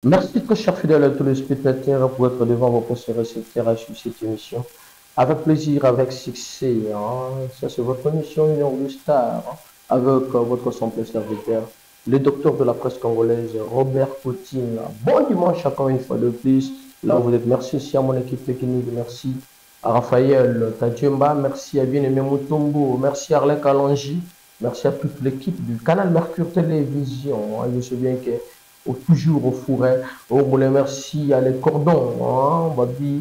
Merci très cher fidèle à tous les spectateurs pour être devant vos postes récepteurs sur cette émission. Avec plaisir, avec succès. Ça, c'est votre émission Union de Star avec votre simple serviteur, le docteur de la presse congolaise, Robert Poutine. Bon dimanche encore une fois de plus. Là où vous êtes, merci aussi à mon équipe technique, merci à Raphaël Tadjemba, merci à bien-aimé Mutombo, merci à Arlin Kalonji, merci à toute l'équipe du canal Mercure Télévision. Je sais bien que toujours au fourret. Oh, merci à les cordons. Babi,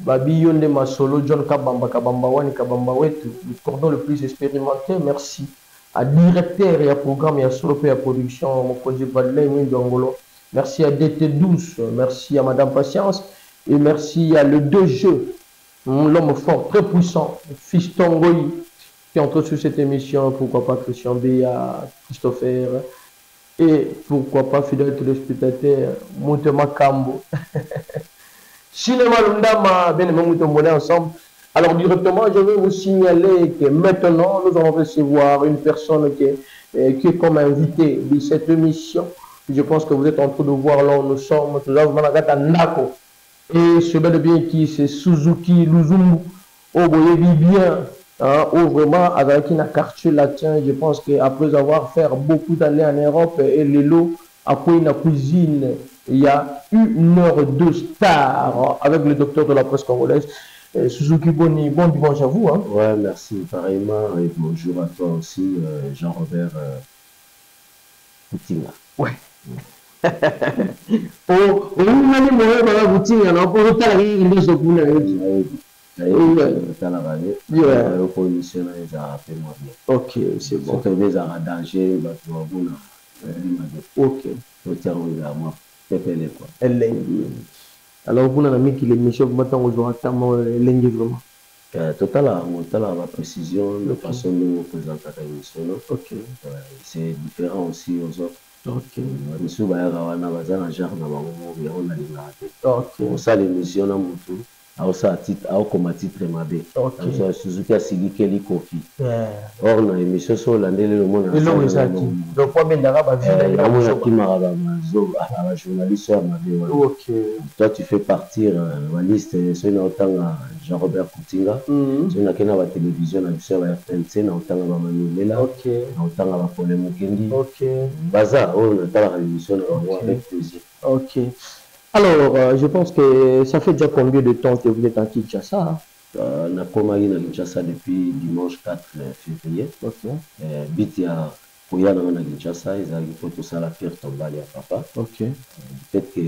Babi Yonde Masolo, John Kabamba, Kabamba Wani, Kabamba Wetu, le cordon le plus expérimenté. Merci à directeur et à programme et à Solope et à production, Mokoji Badley, Mindongolo. Merci à DT Douce, merci à Madame Patience et merci à le 2G, l'homme fort, très puissant, Fiston Goyi, qui entre sur cette émission. Pourquoi pas Christian Béa, Christopher. Et pourquoi pas, fidèle téléspectateur, Moutema Kambo. Cinéma Lundama, bien aimé Moutombolé ensemble. Alors, directement, je vais vous signaler que maintenant, nous allons recevoir une personne qui est comme invité de cette émission. Je pense que vous êtes en train de voir là où nous sommes. Nous avons Managata Nako. Et ce bel bien qui, c'est Suzuki Luzumbu. Oh, vous voyez bien. Ou vraiment avec une carte latin, je pense qu'après avoir fait beaucoup d'années en Europe et les lots, après une cuisine, il y a 1 heure de star avec le docteur de la presse congolaise, Suzuki Boni. Bon dimanche à vous. Ouais, merci pareillement et bonjour à toi aussi, Jean-Robert Poutinga. Ouais. Oh, on m'a dit, moi, Poutinga, non, pour le temps, il est au bout de ok, c'est bon. Ok. Alors, vous n'avez mis qu'il est méchant, vous m'attendez aujourd'hui à vraiment. Total, la précision, de façon dont on présente la émission. Ok. C'est différent aussi aux autres. Ok. On sait l'émission dans mon tour. Au comme titre mabé. Suzuki a signé les Kofi. Or, dans l'émission sur l'année, le monde a dit. Donc, quoi, bien d'arabe, journaliste. Ok. Toi, tu fais partir la liste, c'est autant Jean-Robert Poutinga. C'est une télévision, sur la FNC, autant la Manuela. Ok. Autant la Paul Mukendi. Ok. Bazar, on a la l'émission avec plaisir. Ok. Alors, je pense que ça fait déjà combien de temps que vous êtes en Kinshasa? On a commencé à Kinshasa depuis dimanche 4 février. Ok. Bitia Koya na Kinshasa, ils ont fait tout ça la pierre tombale à papa. Ok. Peut-être que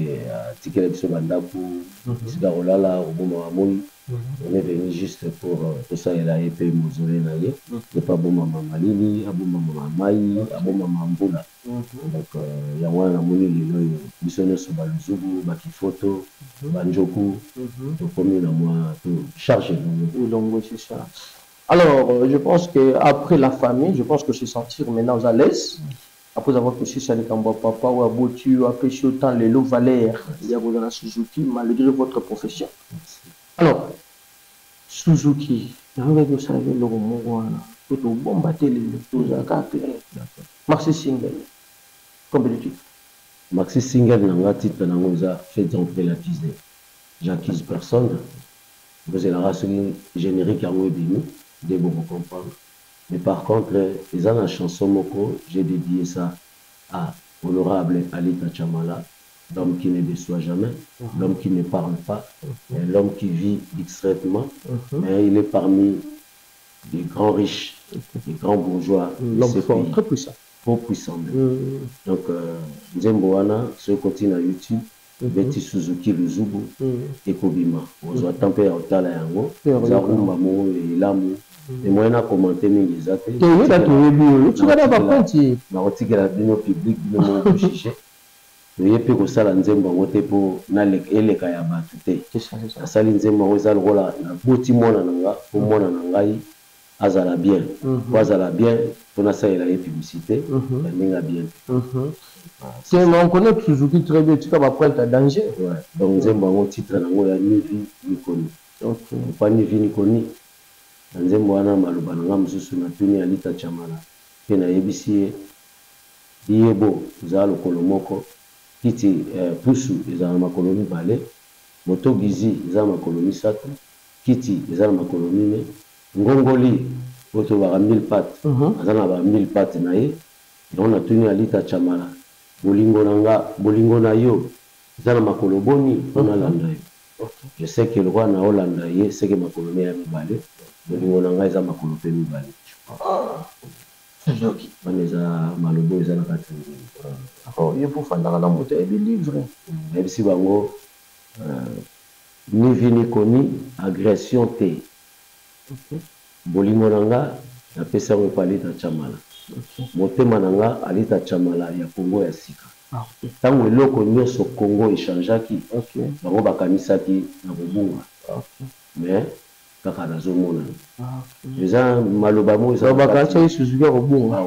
Tikela Biso Bandaku, Sigarolala, Oboma Amoni, on est venu juste pour tout ça, il a épée Mozolé Naye. Il pas bon maman Malini, Aboma maman Maï, Aboma Mamboula. Donc, il y a un amoni les missionnaires sur Baluzubu, Bakifoto, Banjoku, tout comme il a moi chargé. C'est ça. Alors, je pense qu'après la famille, je pense que se sentir maintenant à l'aise, après avoir pêché ça les Kamba Papa, ou Abotu, a pêché autant les lots Valère, il y a dans la Suzuki, malgré votre profession. Alors, Suzuki, avec vous savez, le Romo, tout au bon batté les tout à Maxi Single. Combien de titres? Maxi Single, n'a pas titre, n'a pas fait privatisé. J'accuse personne. Vous avez la race générique à moi, de vous comprendre. Mais par contre, les ans la chanson Moko, j'ai dédié ça à Honorable Alita Chamala, l'homme qui ne déçoit jamais, l'homme qui ne parle pas, l'homme qui vit discrètement, mais il est parmi les grands riches, les grands bourgeois. L'homme fort, très puissant. Trop puissant. Donc, Nzemboana, ce continue à YouTube, Betty Suzuki Luzubu, Ekobima. On doit tempérer au tala yango, Zarumba mo et l'amour. Et moi, on a commenté mes exacts. Tu vas pas compter. Na otiki la bino public, bino mo chiché. Et puis que ça, la Nzembo voté pour n'alek eleka ya batute. Ça, la Nzembo on a le rôle na boti mona nanga, pour mona nangai. Azala bien, azala bien, pour ça il a une publicité, il a bien. On connaît Suzuki très bien, tu vas prendre un danger. Ouais. Donc j'ai un titre dans la ni vie ni connu. Ok. Pas ni vie ni connu. Dans un mois na maluba na msusu na tuni Alita Chamala. Pena yebisi yebo zalo kolomoko kiti pusu eza na makolo mibale, moto gizi eza na makolo misato, kiti eza na makolo mine, ngongoli oto baka 1000 pattes aza na ba 1000 pattes na ye. Donc na tuni alita chamala bolingo na yo eza na makolo boni mpona landa yo. Je sais que le roi na olanda ye c'est que makolo me ya mibale, bolingo na ngai eza makolo mpe mibale. Wana eza malobo eza na kati ye pofandaka na moto ebi livre ebisi bango ni vi ni koni agression te. Bolingo na nga napesa yango epo alita chamala, motema na nga alita chamala ya Congo ya sika. Ntango eloko nyonso Congo echangeaki bango bakanisaki na bobunga, mais kaka nazomona eza maloba mo eza bakataki Suzuki ya kobunga,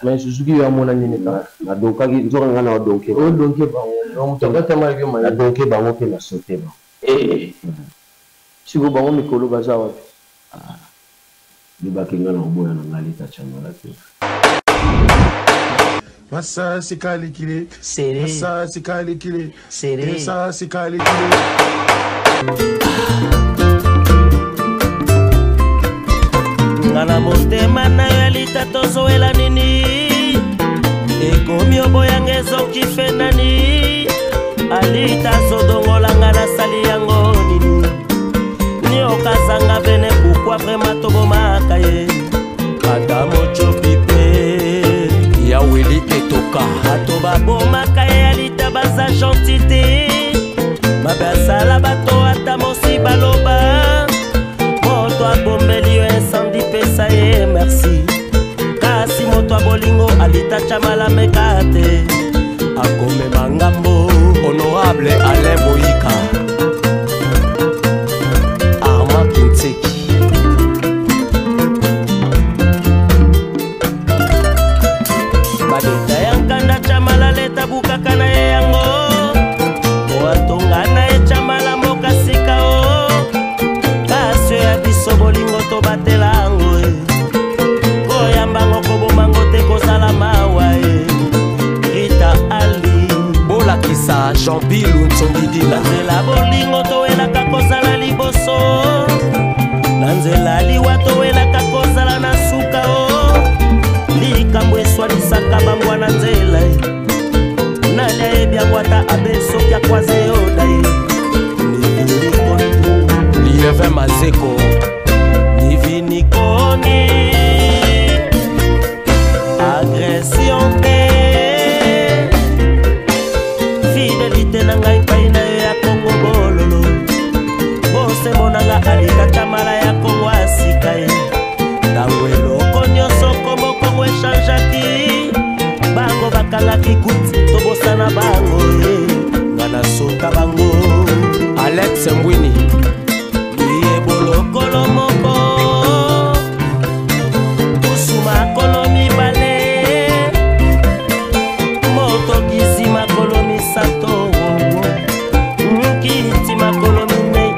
mais Suzuki yo amona nini nadonkaki nzoka nga na odonke bango moto akatamaki yo nadonke bango mpe nasote bango. siko bango mikolo baza wapi libaki nga na koboya na nga alita chamala te. Massa sikali kile, Sere. massa sikali kile, Sere. massa sikali kile. Ngana motema na yo alita tozoela nini, ekomi oboyange ezoki fe nani, alita zodongola nga nasali yango nini, ni okazanga bene pourquoi vraiment tobomaka ye, ata mochopi pe ya weli etoka bato babomaka ye alita baza gentil te, mabe asala bato ata mosi baloba, moto abombeli yo incendie pesa ye merci, kasi moto abolingo alita chamala meka te, akomema ngambo. Honorable Alain Boyika Armand Kintseki badeta ya nkanda chamala leta bukaka na ye yango, oatonga na ye chamala mboka sika o, kasi ya biso bolingo tobatela yango koyambango kobomango te kozala mawa Rita Ali bolakisa Jean-Bilu Ntsongidila nzela bolingo towelaka kozala liboso, na nzela liwa towelaka kozala na suka o, likambo eswalisaka bangwa na nzela nani ayebyango ata abesoki akwaze yoda ye lieve mazeko nivinikoni agression te, fidelité na ngai pai na yo ya Kongo bololo, bosemo na nga alita chamala ya Kongo asika ye, ntango eloko nyonso kombo Kongo echangeaki, bango bakangaki kuti tobosana bango ye, nga nasota bango. Alex Mbwini liye bolokolo moko kusuma kolo mibale, moto gizi makolo misato, kiti makolo mine,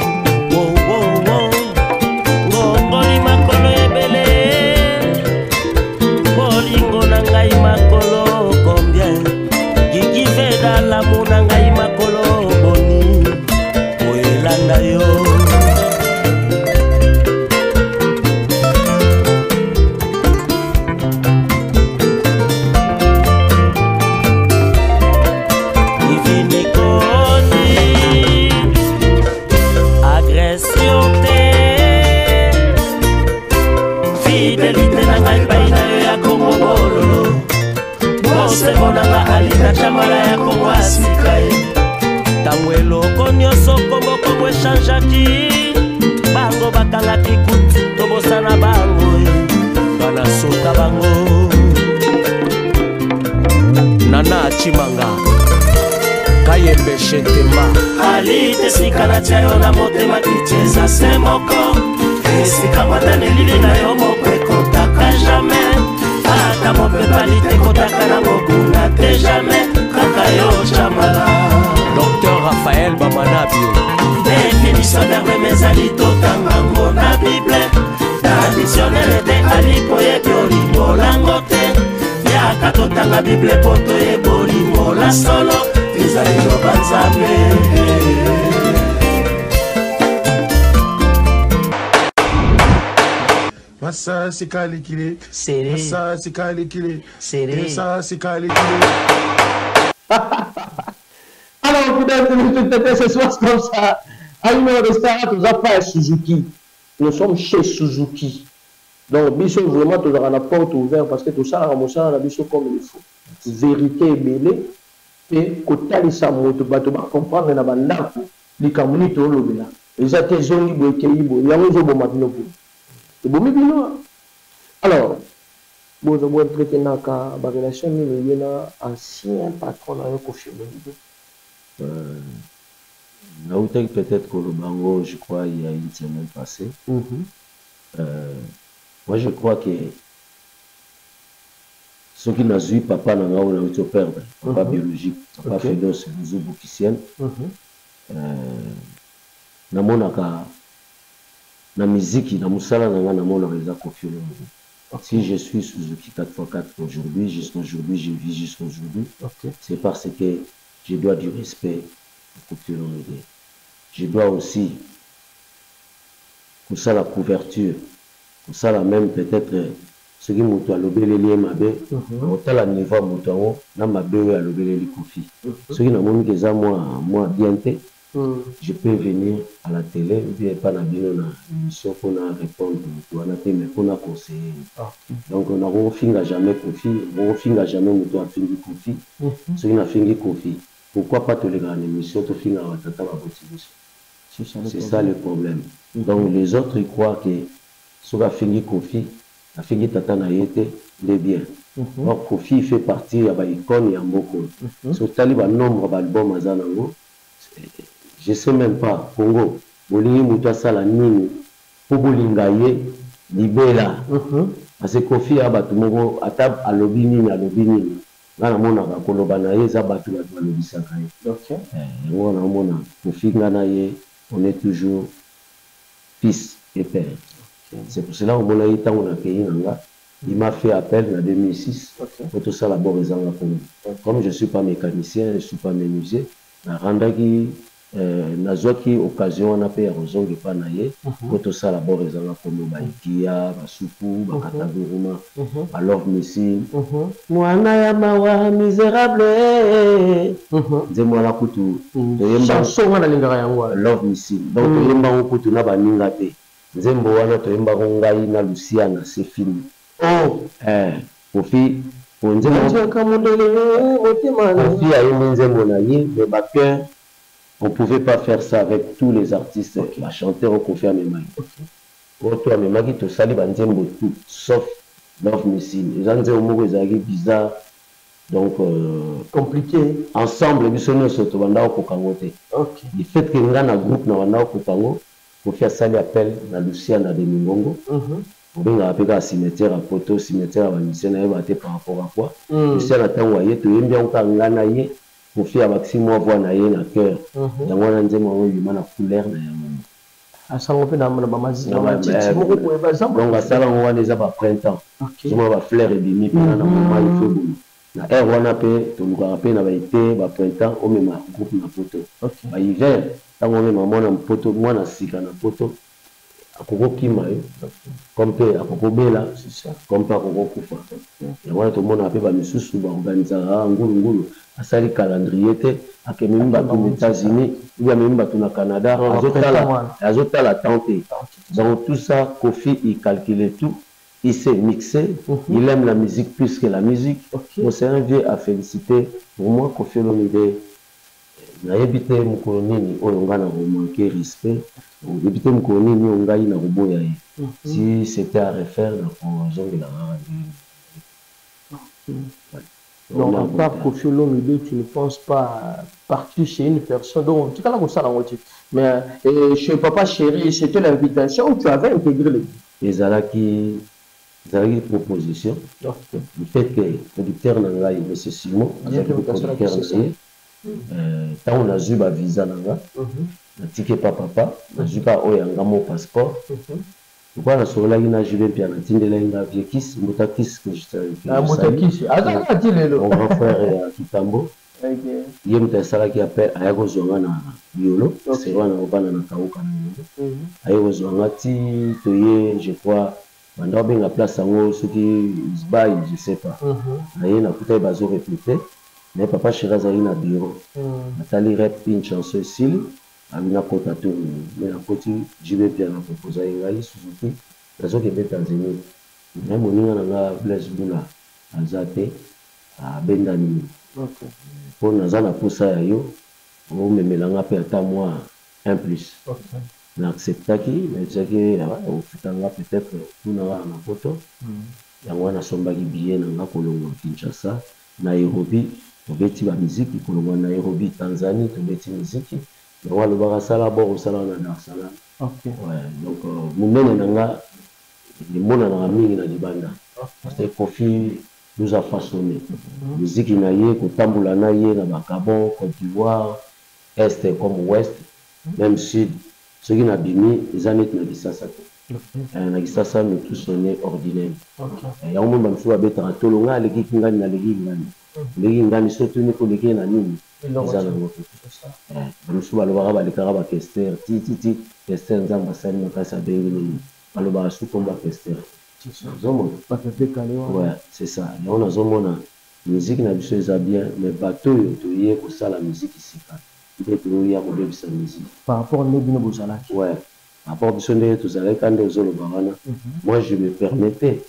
ngongoli makolo ebele, bolingo na ngai makolo combien, gigi veda lamu na ngai makolo boni, oyelanda yo. Alita chamala ya Kongo asika ye, ntango eloko nyonso kombo Kongo echangeaki, bango bakangaki kuti tobosana bango ye, banasota bango. Nana Chimanga Kayembe Shetema alita esika na tia yo na motema kicheza se moko, esika mwatana elili na yo moko ekotaka jamais, ata mopepali te kotaka na mokuna te jamais, kaka yo chamala. Dr Raphaël Bamanabio définition d'herbe mezali totangango na Bible, traditionnel te alipo yebi olimbo lango te, yaka totanga Bible po toyebi olimbo la solo, ezali loba nzambe. Massa sikali kile. Serré. Massa sikali kile. Serré. Massa sikali kile. Alors, peut-être ce soir comme ça. À une restaurant, nous avons pas Suzuki. Nous sommes chez Suzuki. Donc, biso vraiment, tu auras la porte ouverte parce que tout ça, on a biso comme il faut. Vérité est belle. Et quand tu as ça, tu vas comprendre la bande. Les camounis, tu as le bela. Les attentions, ils vont y avoir des bon. Alors, vous avez traité dans la relation, il y a un ancien patron dans le confirmé. Peut-être que le bango, je crois, il y a une semaine passée. Moi, je crois que ceux qui n'ont eu papa n'a pas eu perdre, papa biologique, papa fédos, les boukiciennes. Na monaka na musique, na musala na na monaka confirmé. Si je suis Suzuki 4x4 aujourd'hui, jusqu'à aujourd'hui, je vis jusqu'à aujourd'hui, c'est parce que je dois du respect au Kofiolomide. Je dois aussi, pour ça la couverture, pour ça la même peut-être, ce qui m'a lobé les liens mabe, autant la niveau mouton, n'a ma bé à lobé les Kofi. Ce qui n'a pas que ça moi bien fait. Je peux venir à la télé, ou bien pas dans l'émission pour répondre, mais pour conseiller. Donc on a refait jamais Kofi, on refait jamais mouton à finir Kofi. Ce qui n'a fini Kofi. Pourquoi pas te les grandes émissions, te finir à tata ma c'est ça le problème. Donc les autres ils croient que ce qui a fini Kofi, a fini tata na yete, il est bien. Donc Kofi fait partie de l'icône et en beaucoup. Sur taliban nombre d'albums à Zanango. Je ne sais même pas, Congo, Bolingi Mouta Salanini, Pobolingaye, Libela. Parce que Kofi a battu Mogo, à table à l'obini, Là, on a Kolobanaye, Zabatu, à l'obisakaye. Kofi Ganaye, on est toujours fils et père. C'est pour cela qu'on a eu tant on a payé. Il m'a fait appel en 2006 pour tout ça la bonne raison. Comme je ne suis pas mécanicien, je ne suis pas menuisier, nazoki occasion on a payé raison de pas naïe pour tout ça la bonne raison comme Baïkia, Basupu, Bakataguruma, alors Messi, Moana Yamawa misérable, dis-moi la coutu, chanson à la ligne Love Messi, donc yemba on coutu na baninga te, Zembo wana to yemba ngai na Luciana, c'est fini. Kofi, pour dire Kofi a eu Zembo naïe, mais Baker. On ne pouvait pas faire ça avec tous les artistes. Les chanteurs ont confié à mes mains. Auto à mes mains qui te salent, tout, sauf Love Missile. Les gens ont dit bizarre. Donc, compliqué. Ensemble, ils sont tous au Kokangote. Le fait que nous avons un groupe au Kokango, pour faire ça, il appelle la Luciana de Mingongo. Pour bien appeler un cimetière à Poto, cimetière à Vanicienne, par rapport à quoi. Luciana a envoyé, tu aimes bien encore un pour faire maximum moi voir na yé na cœur ya mwana nzema oyo yuma couleur na yango asango pe na bamazi na matiti moko ko ba exemple donc asala ngwana eza ba printemps zuma ba fleur et bimi pe na moment il faut bon na air wana pe to ngwa pe na ba été ba printemps o mema groupe na poto ba hiver tango mema mwana poto mwana sika na poto akoko kima yo comme pe akoko bela comme pa akoko kufa ya wana to mona pe ba misusu ba organisa ngulu asali calendrier te akememi bato aux États-Unis ou bien même bato na Canada azotala tente. Donc tout ça Kofi il calculait tout, il s'est mixé, il aime la musique plus que la musique. Donc c'est un vieux à féliciter. Pour moi Kofi Olomide na yebite mukolo nini oyo nga na manquer respect, yebite mukolo nini oyo ngai na koboya ye. Si c'était à refaire na promotion de la radio. Donc, à part Kofi Olomide, tu ne penses pas partir chez une personne. Donc, tu as ça dans le titre. Mais chez Papa Chéri, c'était l'invitation où tu avais intégré les. Les Alaki proposition. Le fait que le producteur n'a pas eu Simon, avec le producteur tant on a eu un visa, on a ticket papa, on a eu un passeport. Pourquoi la soirée là, je vais bien atteindre la vieux kiss, Motakis que je t'ai dit. Motakis, mon grand frère Kitambo, ye mutu asalaki appel aya kozwanga na biolo c'est wana kobana na kauka na biolo aye kozwanga ti toye je crois banda obenga place yango soki zbai je sais pas aye nakuta ye bazo répété mais papa chéri azali na bureau atali rep une chanson esili abina kota to mais nakoti jibe pia na proposa ye ngai Suzuki nazokende Tanzanie me moninga na nga Blaise Bula aza te abendani mpo naza na posa ya yo omemelanga mpe ata mwa 1+. Na acceptaki naizaki ofutanga peut-être tunanga na poto yango wana nasombaki billet na nga kolongwa Kinshasa Nairobi tobeti ba miziki kolongwa Nairobi Tanzanie tobeti miziki yango alobaka sala bor osala na Dar es Salaam. Donc monene na nga limonanaka mingi na libanda parce que Kofi nous a façonné miziki na ye kotambola na ye na bakabon Côte d'Ivoire est comme ouest même sud soki na bimi eza neti na Kisasa te na Kisasa nous tous on est ordinaire yango moni bamisu babetaka tolo ngai alekiki ngani naleki ngani leki ngani soki niko leki na nini eza nango te bamisu balobaka balekaka bakester ti kester nzambe asali makasi abengi nini balobaka su komba kester ozomona c'est ça yango nazomona miziki na biso eza bien mais bato oyo toye kosala miziki sika nde toya kobebisa miziki par rapport nde bino bozalaki par rapport biso ndenge tozalaki nde ozoloba wana moi je me permettais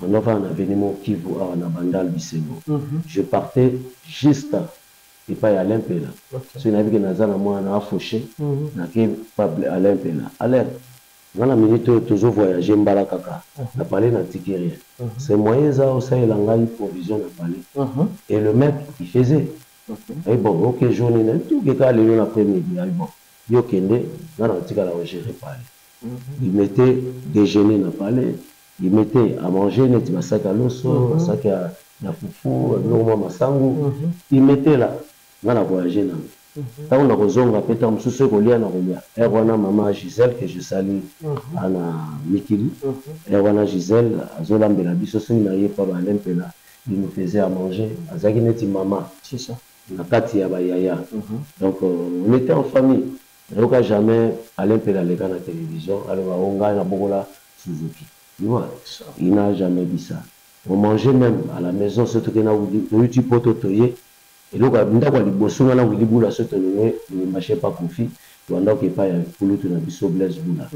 maintenant na venimo Kivu awa na Bandal Bisengo je partais juste epai ya Alain Pela soki nayebiki naza na mwana na afauché nake Alain Pela Alain dans la minute où toujours voyager mbala kaka na parler na tiki rien c'est moyen ça aussi il a une provision na parler et le mec il faisait et bon ok journée na tout que quand le après-midi bon yo kende na tika la gérer parler il mettait déjeuner na parler il mettait à manger net basaka loso basaka na fufu normalement masangu il mettait là na voyager na tant on a kozonga peut-être mususu kolia na kolia erwana maman Gisèle que je salue ana Mikili erwana Gisèle azolambela biso soki na ye pa Alain Pela il nous faisait à manger azaki neti maman c'est ça na kati ya bayaya donc on était en famille nayoka jamais Alain Pela aleka na télévision aloba onga na bokola Suzuki tu vois il n'a jamais dit ça on mangeait même à la maison surtout que na outi poto toye et donc ndako liboso na Willy Bula soto ne marchait pas Kofi pendant que pas Kulutu na biso Blaise Bula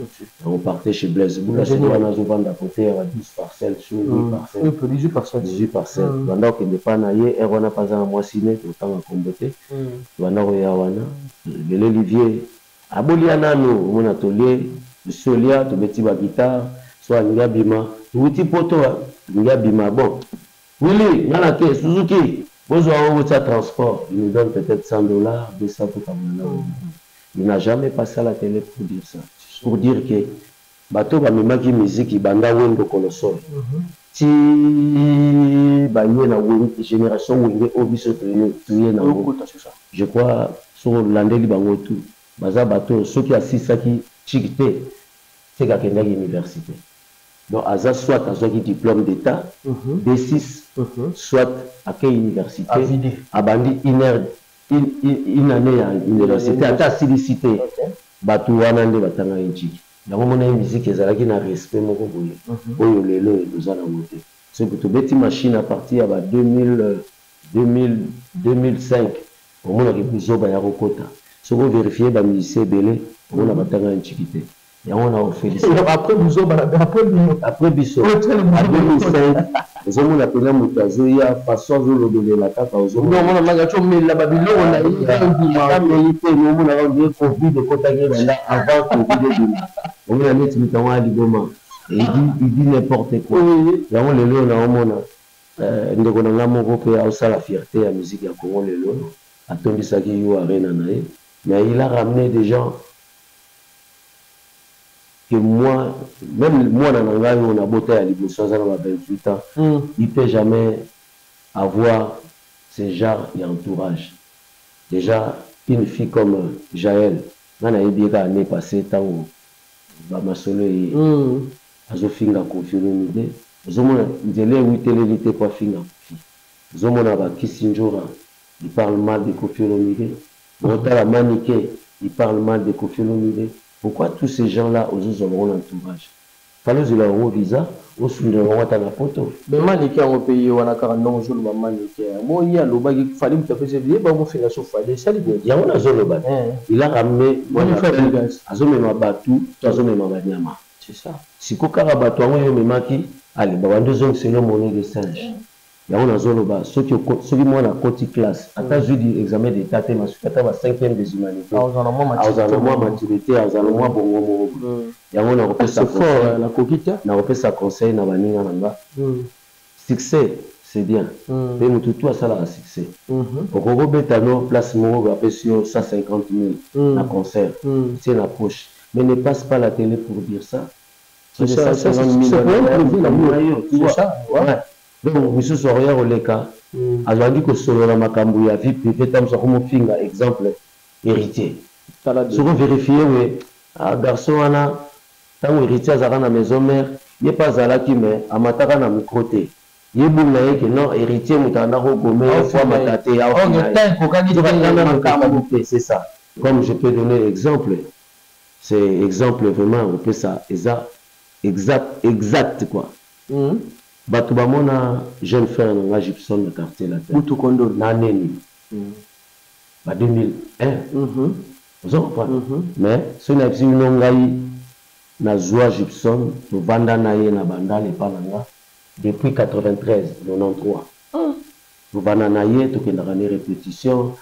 on partait chez Blaise Bula c'est on a souvent d'à côté à 10 parcelles sur 10 parcelles 18 parcelles pendant que ne pas na ye et on a pas en moi ciné autant à comboter pendant ya wana le Olivier aboliana no mon atelier solia to beti ba guitare soit ngabima outi poto ngabima bon Willy ngana ke Suzuki besoin de transport, il nous donne peut-être $100, 200 pour Kamana. Il n'a jamais passé à la télé pour dire ça. Pour dire que bateau va me mettre musique, il banda wendo colossal. Si baye na génération wende obiso tuye na je crois sur landeli bango tout. Baza bateau ceux qui assistent qui chikite c'est qu'à l'université. Donc Aza soit à un diplôme d'état D6 soit à quelle université à bandi une année à l'université à ta silicité batu wana nde batanga injiki yango mona musique ezalaki na respect moko boye oyo lelo ezoza na mote c'est que tobeti machine à partir ya 2005 omona ke bizoba ya kokota soko vérifier ba musicien belé omona batanga injiki te yango na félicité après biso à 2005 ozomona pena moto azoya façon azolobelela kaka ozomona magacho mela babiloko na ye te nomona ondie covid ekotaki banda avant covid ebima omona neti mitango ya liboma il dit n'importe quoi yango lelo naomona ndeko na nga moko mpe aosala fierté ya musique ya Congo lelo atondisaki yo arena na ye mais il a ramené des gens que moi, même moi, on a beauté à l'émission, ça va 28 ans, il ne peut jamais avoir ce genre d'entourage. Déjà, une fille comme Jaël, on a eu bien l'année passée, tant que Bamasolo et Azofinga confirmé l'idée. Nous avons dit, oui, télé, pas finga. Nous avons dit, Kissinjora, il parle mal de Koffi Olomide. Rotala Maniké, il parle mal de Koffi Olomide. Pourquoi tous ces gens-là, aux autres auront l'entourage? Fallait que leur visa, au sud de la photo. Mais Maniké, on paye, on a 40 jours de Maniké. Moi, il y a le bag, il fallait que tu fasses des bons faire la souffrance. Il y a un zone bas. Il a ramené, Azomema Batou, Azomema Banyama. C'est ça. Si Kokara Batou, on y maki, allez, bah, 2 ans, c'est le monnaie de singe. Il y a un zone bas. Ceux qui ont la côté classe, à ta jeu d'examen d'état, tu as 5e des humanités. Azaloma maturité, Azaloma bongo. Il y a un repère sa la coquita. Na repère sa conseil, na baninga nanga. Succès, c'est bien. Mais nous tout à ça là, succès. Au Congo Betano, place Moro, après sur 150 000 na concert. C'est la poche. Mais ne passe pas la télé pour dire ça. C'est ça, c'est ça. C'est ça. Donc, monsieur Soria Oleka, a dit que sur la Makambu, il y a vie privée, comme ça, comme finga, exemple, héritier. Si vous vérifiez, oui, un garçon, tant héritier, à la maison mère, il n'est pas à la qui met, à Matara, à mon côté. Il y a que non, héritier, Moutana, Rogomé, fois Matate, c'est ça. Comme je peux donner exemple, c'est exemple vraiment, on peut ça, exact, quoi. Batubamona jeune frère na Gibson de quartier la terre. Boutou Kondo na neni. Ba 2001. Vous comprenez? Mais ce n'est pas une ngai na Zoa Gibson to vanda na ye na bandale palanga depuis 93 93. Vous vanda na ye to ke na répétition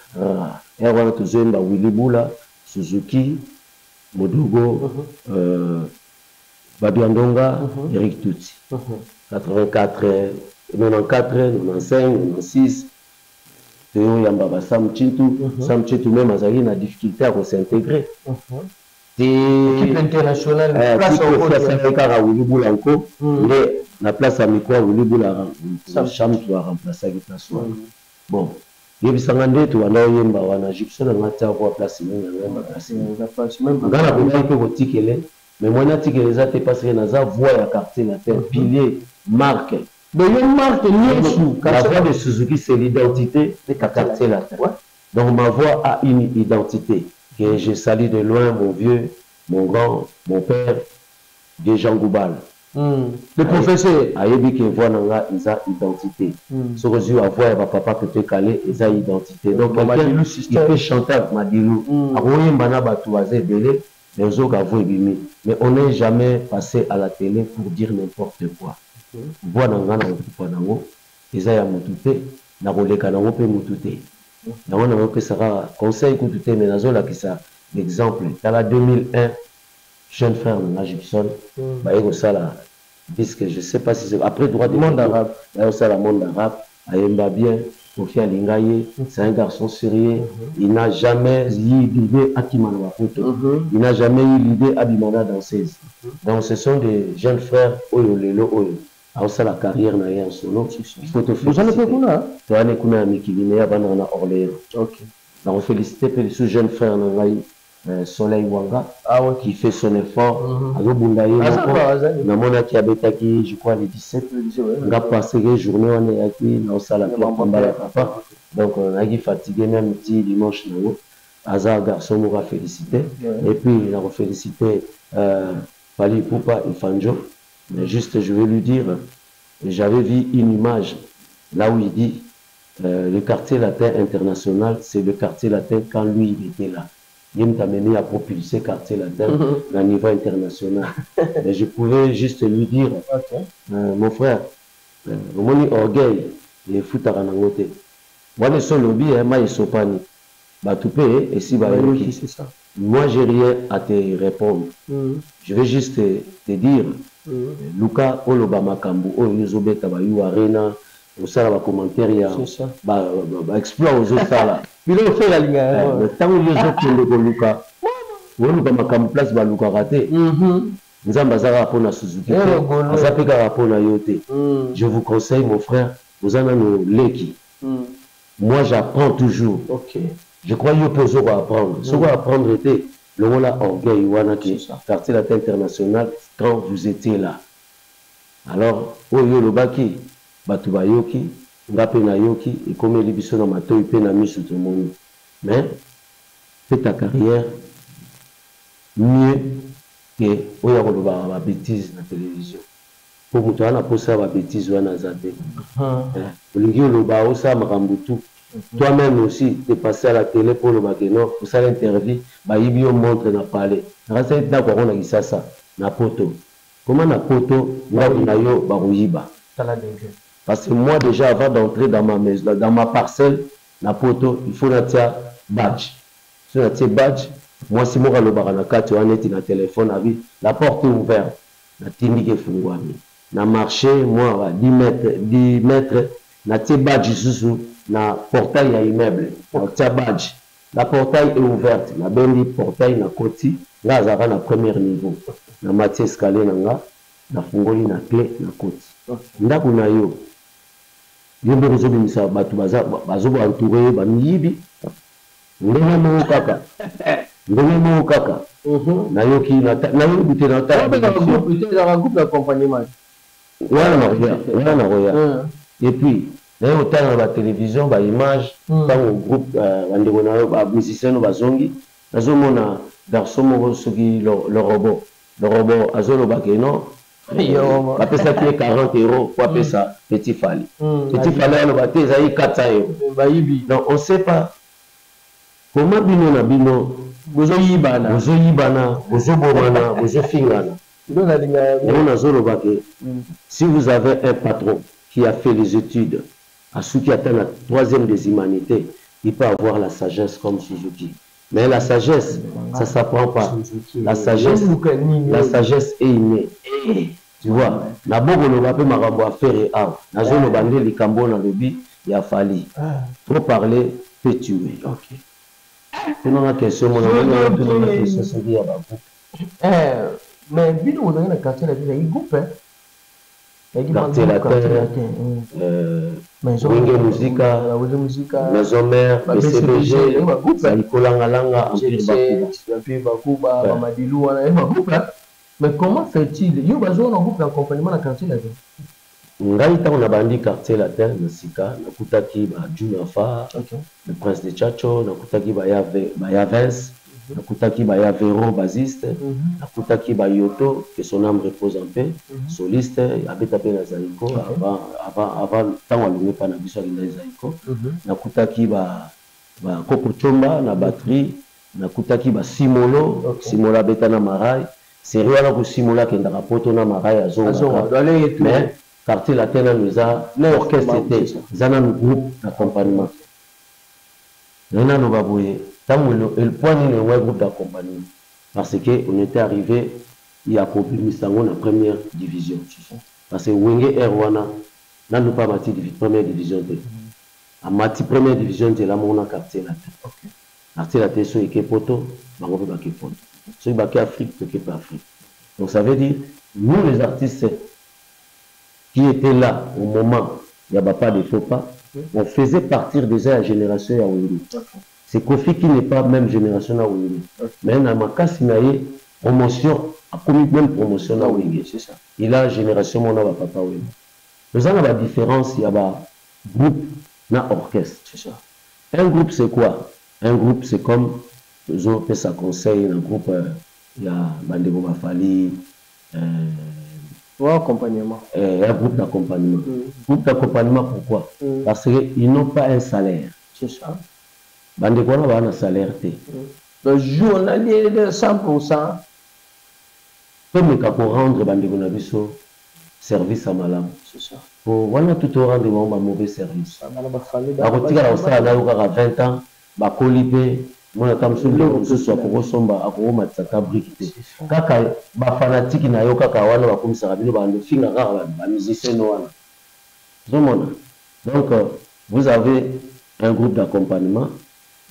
wana to zemba Willy Bula Suzuki Modugo Babiandonga Eric Tutsi. 84, 94, 95, 96. Théo Yambaba Sam Chitu même Azali na difficulté à s'intégrer. L'équipe internationale, place à Willy encore, mais la place à Miko Willy Boula, Sam doit remplacer avec la soie. Bon, il y a Sangande, tu as Yamba, on a Gibson, on a avoir place, même dans la première que mais moi, je suis les athées parce que nous avons voix à quartier, pilier, marque. Mais il y a une marque, la voix de Suzuki, c'est l'identité de quartier. Donc, ma voix a une identité. Et je salue de loin mon vieux, mon grand, mon père, de Jean Goubal. Le professeur. Ayebi qui voit dans la identité. Ce que je vois, il va papa que tu es calé, il a identité. Donc, il peut chanter avec Madilou. Mais on n'est jamais passé à la télé pour dire n'importe quoi. Voix dans la ils ont moutouté, na roleka na pe moutouté. Na on a sera conseil moutouté mais na zola qui ça exemple dans la 2001 jeune frère na Gibson ba ego sala puisque je sais pas si c'est après droit du monde arabe, là ça le monde arabe ayemba bien. Kofi Alingaye, c'est un garçon sérieux. Il n'a jamais eu l'idée à Kimana photo. Il n'a jamais eu l'idée à Bimana danseuse. Donc ce sont des jeunes frères Oyo Lelo Oyo. Alors ça la carrière n'a rien en solo. Il faut te féliciter. Vous en avez kuna? Tu as une amie à Banana Orléans. Ok. Donc féliciter ce jeune frère Nangaï. Soleil Wanga, qui fait son effort. Je crois les 17. On a passé les journées, on est acquis dans la papa. Donc on a fatigué même petit dimanche. Hazard garçon nous a félicité. Et puis il a félicité Fali Poupa et Fanjo. Mais juste je vais lui dire, j'avais vu une image là où il dit le quartier latin international, c'est le quartier latin quand lui il était là. Il m'a amené à propulser le quartier latin à niveau international. Et je pouvais juste lui dire, mon frère, mon orgueil, il est foutu à Ranangote. Moi, le seul lobby, moi, il pas ni. Et si, moi, j'ai rien à te répondre. Je vais juste te dire, Luka, Oloba Makambu, Oyozobe Tabayou, Arena, au sein de commentaire, il y a exploit aux autres là. Il a fait la ligne. Le temps où les autres ont Luka, Oloba Makambu place Baluka raté. Nzambazara pour la Suzuki. Azapeka pour la Yote. Je vous conseille, mon frère, vous en avez nos Leki. Moi, j'apprends toujours. Je crois que vous pouvez apprendre. Ce qu'on va apprendre était le rôle orgueil, quartier latin international, quand vous étiez là. Alors, Oyo Lobaki, Batubayoki, ngape na yoki et comme biso na matoi pe na miso tout le monde. Mais fais ta carrière mieux que oya koloba ba bêtises na télévision. Pour mutu ana posa ba bêtises wana zabe. Olingi oloba osa makambo tout. Toi-même aussi, tu es passé à la télé pour le bagueno, pour ça l'interview, bah il montre na parler. Reste d'accord on a dit ça na poto. Comment na poto, là on a yo barouyiba. Parce que moi déjà avant d'entrer dans ma maison, dans ma parcelle, na poto, il faut natia badge. Si natia badge, moi si moi le baranaka tu en es na téléphone à vie, la porte est ouverte. Na tindi fungwami. Na marché moi à 10 mètres, natia badge sous na portail à immeuble, natia badge. La portail est ouverte, na bendi portail na koti, là ça va na premier niveau. Na matie escalier nanga, na fungoli na clé na koti. Ndako na yo. Yo mbe kozo bimisa batu bazo ba entouré ba miyibi. Ndenge mo kaka. Ndenge mo kaka. Na yo ki na yo bité na ta. Ba groupe d'accompagnement. Voilà na. Et puis là autant dans la télévision ba image dans le groupe bandeko na ba musicien no bazongi. Nazo mona garçon mo soki le robot azolo bakeno. Après ça, qui est 40 €, pour appeler ça petit fali. Petit fali, on va dire 400 €. Donc, on ne sait pas comment bino na bino, bozo yibana, bozo bomana, bozo fingana. Si vous avez un patron qui a fait les études, à ceux qui atteignent la 3e des humanités, il peut avoir la sagesse comme Suzuki. Mais la sagesse, ça ne s'apprend pas. La sagesse est innée. Tu vois, na boko no bape makambo à faire et art. Na zone bande likambo na lobi, il a fallu. Trop parler peut tuer. OK. C'est une question, mon ami, question c'est dire mais bino on a quartier la ville, il groupe quartier latin. Wenge Musica, Maison Mère, BCBG, Saïkolangalanga, Empire Bakuba, Mamadilou, mais comment fait-il? Il y a besoin d'un groupe d'accompagnement dans le quartier latin. Ngai ta on a bandi quartier latin na sika na kutaki ba Junafa, le prince de Chacho, na kutaki ba Yavens, na kutaki ba Yavero bassiste, na kutaki ba Yoto que son âme repose en paix, soliste, abeta pe na Zaiko avant tant alungi pa na biso na Zaiko, na kutaki ba Koko Chomba na batterie, na kutaki ba Simolo beta na Marai. C'est rien que Simula qui est dans la poto na marai à Zonga. Mais quartier latin nous a l'orchestre était zana nous groupe d'accompagnement. Nana nous va bouiller. Tant le point ni le groupe d'accompagnement parce que on était arrivé il y a compris Misango la première division. Parce que Wenge Erwana n'a nous pas mati première division de. A mati première division de la mona quartier latin. Quartier latin so eke poto bango pe ba poto. Ceux qui sont Afrique, ceux qui sont pas Afrique. Donc ça veut dire, nous les artistes qui étaient là au moment, il n'y avait pas de faux pas, on faisait partir déjà de la génération Yaoundou. C'est Kofi qui n'est pas même génération Yaoundou. Mais dans ma cas, il promotion, a commis même promotion Yaoundou. C'est ça. Il a génération mon papa Yaoundou. Nous avons la différence, il y a un groupe, un orchestre. C'est ça. Un groupe, c'est quoi? Un groupe, c'est comme les autres, ça conseille un groupe, il y a Bandego Bafali, accompagnement. Un groupe d'accompagnement. Groupe d'accompagnement, pourquoi? Parce qu'ils n'ont pas un salaire. C'est ça. Bandego n'a pas un salaire. Le journalier de 100%. Comme il faut rendre Bandego Nabiso service à Malam. C'est ça. Pour tout rendre un mauvais service. À retirer à 20 ans, Bakolipe. Moi, comme ça, je suis pour somba à Roma, ça t'a briqué. Kaka, ba fanatique na yo kaka wana ba comme ça, ba le finga ba musicien wana. Donc, vous avez un groupe d'accompagnement,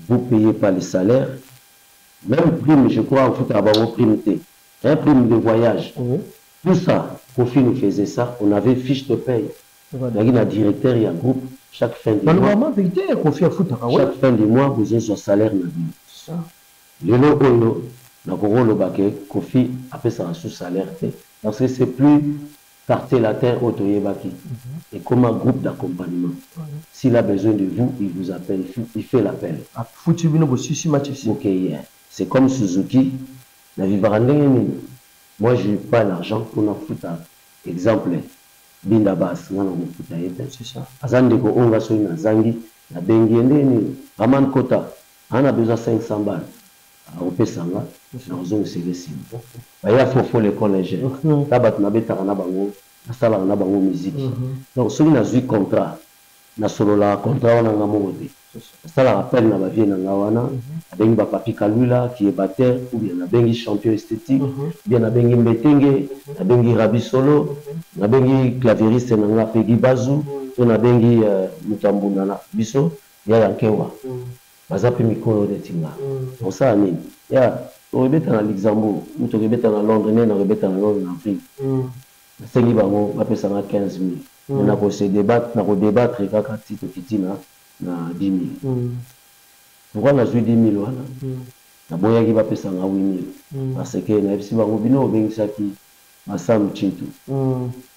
vous payez pas les salaires, même prime, je crois, en fait, à vos primes, un prime de voyage. Tout ça, Kofi nous faisait ça, on avait fiche de paye. Il y a un directeur, il y a un groupe. Chaque fin du mois, chaque fin du mois, vous avez son salaire. Le logo, la Kofi appelle ça un sous-salaire. Parce que c'est plus quartier latin Otoyebaki. Et comme un groupe d'accompagnement. S'il a besoin de vous, il vous appelle, il fait l'appel. Ok, yeah. C'est comme Suzuki. Moi, je n'ai pas l'argent pour nous foutre. Exemple, Bindabas, c'est ça. Azandeko, on va sur une Zangi, la Bengiende, Raman Kota, on a besoin de 500 balles. On peut s'en aller, on c'est le signe. Il faut les collèges. Tabat na beta na bango, na sala na bango musique. Donc, celui qui a eu contrat, na solo la contrat on a ngamo. Ça la rappelle na bavie na ngawana, bengi ba papi kalula qui est batteur ou bien na bengi champion esthétique, bien na bengi mbetenge, na bengi rabi solo, na bengi clavieriste na nga pegi bazu, na bengi mutambuna na biso ya yankewa. Bazapi mikolo de tinga. Pour ça nini? Ya, on rebeta na Luxembourg, ou to rebeta na Londres, na rebeta na Londres en Afrique. Sengi bango ba pesa na 15 000. Na ko se débattre, na ko débattre kaka tito kitina na 10 000. Pourquoi na zui 10 000 wana? Na boya ki ba pesa na 8 000. Parce que na FC bango bino obengisaki Masam Chintu.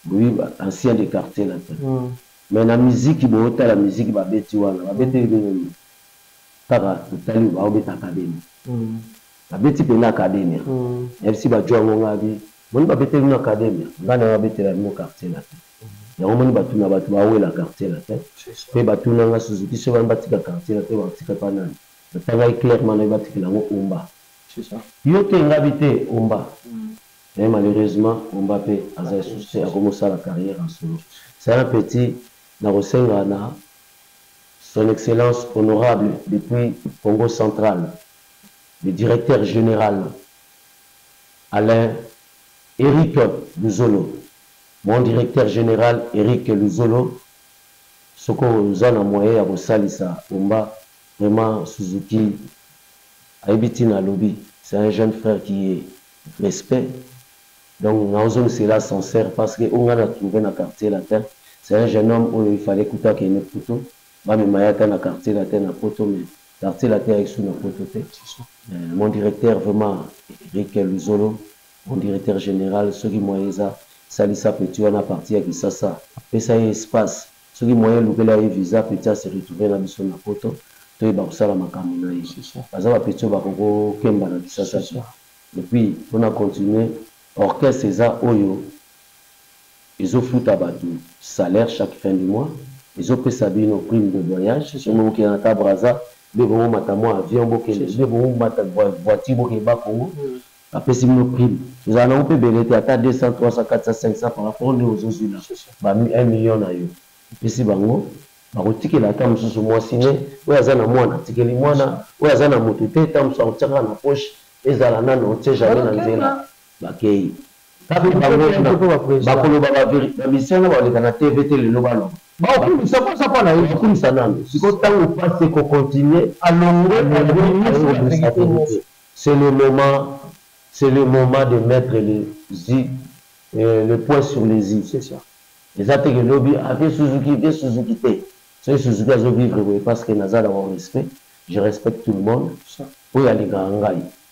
Oui, ancien des quartiers là. Mais la musique, la musique va bêter wana, va bêter kaka tali ba obeta académie. La bêter pe na académie. FC ba joa ngonga bi. Moni ba bêter na académie. Ngana ba bêter la mo quartier là. Ya moni ba tuna ba tuba la quartier là. Pe ba tuna nga Suzuki so ba batika quartier là pe ba tika pa nani. Tanga clairement na batika ngo Omba. C'est ça. Yo te ngabité Omba. Mais malheureusement, Mbappé a commencé la carrière en solo. C'est un petit, son excellence honorable depuis Congo central, le directeur général Alain Eric Luzolo, mon directeur général Eric Luzolo, ce qu'on a moyen à Salisa, Omba, vraiment Suzuki, Aibitina Lobby, c'est un jeune frère qui est respect. Donc, c'est là sincère parce qu'on a trouvé dans le quartier latin. C'est un jeune homme où il fallait écouter qu'il y ait une photo. Mais il y a un quartier latin, une photo, mais le quartier latin est sous une photo. Mon directeur, vraiment, Eric Luzolo, mon directeur général, ceux qui m'ont ça, Salissa Petit, on a parti avec ça. Et ça y est, espace. Ceux qui m'ont dit que visa, Petit se retrouver dans la photo. Tu es dans la makamina. Parce que Petit, on va Kemba dans ça. Et puis, on a continué. Orchestre César Oyo, ils ont foutu à salaire chaque fin du mois, ils ont payé Sabine au prime de voyage, c'est mon qui est en Tabraza, mais bon, matamo avion, mais bon, voiture, Congo, après c'est mon prime. Nous allons payer à 200, 300, 400, 500 par rapport aux autres là, 1 million na yo. Et si bango, bakotiki la tamu sur moi signé, ou azana mwana, tikeli mwana, ou azana motote, tamu sur tchanga na poche, ezala na no tche jamais na nzela. Bakei. Bakolo baba veri. La mission va aller dans la TVT le lobalo. Ça passe pas là. Comme ça non. Si quand on passe qu'on continue à longueur, c'est le moment de mettre le point sur les i. C'est ça. Les attaques de lobby avec Suzuki T. C'est Suzuki à vivre parce que Nazar a un respect. Je respecte tout le monde. Où il y a les gars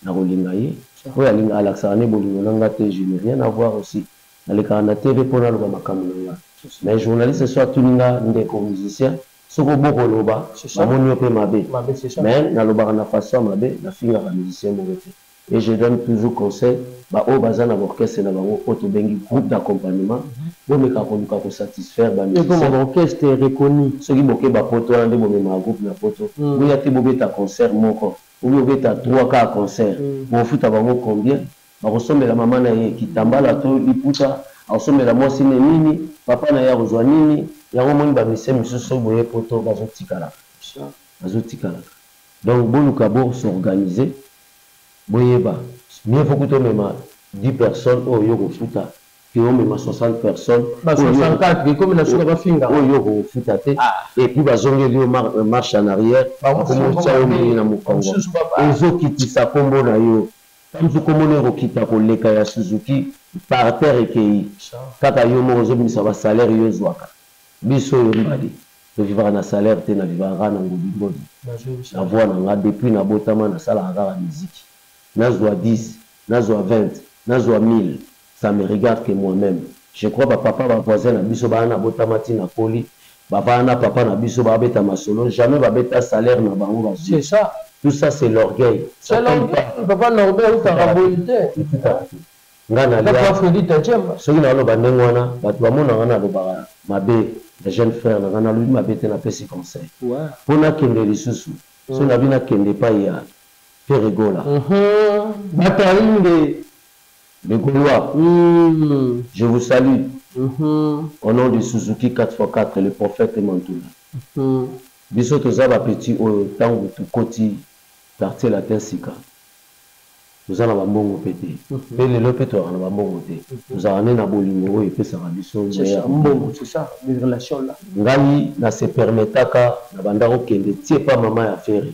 na rolingaye. Oui, à l'Axarane, je n'ai rien à voir aussi. Dans les canaux TV, pour la mais les journalistes, soit tous les musiciens, ce qu'on peut loba, mais dans le façon, la fille est musicien. Et je donne toujours conseil, au bazar l'orchestre, groupe d'accompagnement, pour satisfaire l'orchestre est reconnu. Ceux qui moquent la photo, groupe de photo. Oui, il y a un concert, mon corps. Ou bien à 3 cas concert. Bon foot à combien? On ressemble la maman qui tambala to liputa, on ressemble la moi sine nini, papa na ya rejoint nini, ya moment ba mise so boye poto bazotikala. Bazotikala. Donc bon kabo s'organiser. Boyeba. Mieux faut que tu même 10 personnes au yo futa. Qui ont même 60 personnes. 64 comme la sur la finga. Au yo futa te. Et puis bazongeli marche en arrière. Comment ça on na mukongo. Ezo kitisa kombo na yo. Comme comment on kita ko leka ya Suzuki par terre ekei. Kaka yo mo zo bisa ba salaire yo zwaka. Biso yo mbadi. To vivre na salaire te na vivre na ngobingodi. Na voix na depuis na botama na sala la musique. Nazwa 10, nazwa 20, nazwa 1000. Ça me regarde que moi-même. Je crois que papa va voisin na biso ba na botamati na koli, ba na papa na biso ba beta masolo, jamais ba beta salaire na bango. C'est ça. Tout ça c'est l'orgueil. C'est l'orgueil. Papa l'orgueil ou carabonité. Ngana la Frédéric Tachemba. Ce qui n'a pas de wana, batu ba mona ngana ba mabe, les jeunes frères ngana lui mabe te na pesi conseil. Ouais. Pona kende lisusu. So na bina kende pa ya Ferregola. Bataille les Gaulois. Je vous salue. Au nom de Suzuki 4x4, le prophète Mantoula. Biso tozaba petit au temps où tu koti quartier latin sika. Nous allons bambongo pété. Et les lopes on va bambongo té. Nous allons na bolingo et puis ça va biso. C'est ça, mbongo, c'est ça, les relations là. Ngai na se permetaka na bandaro kende tie pas maman ya Ferré.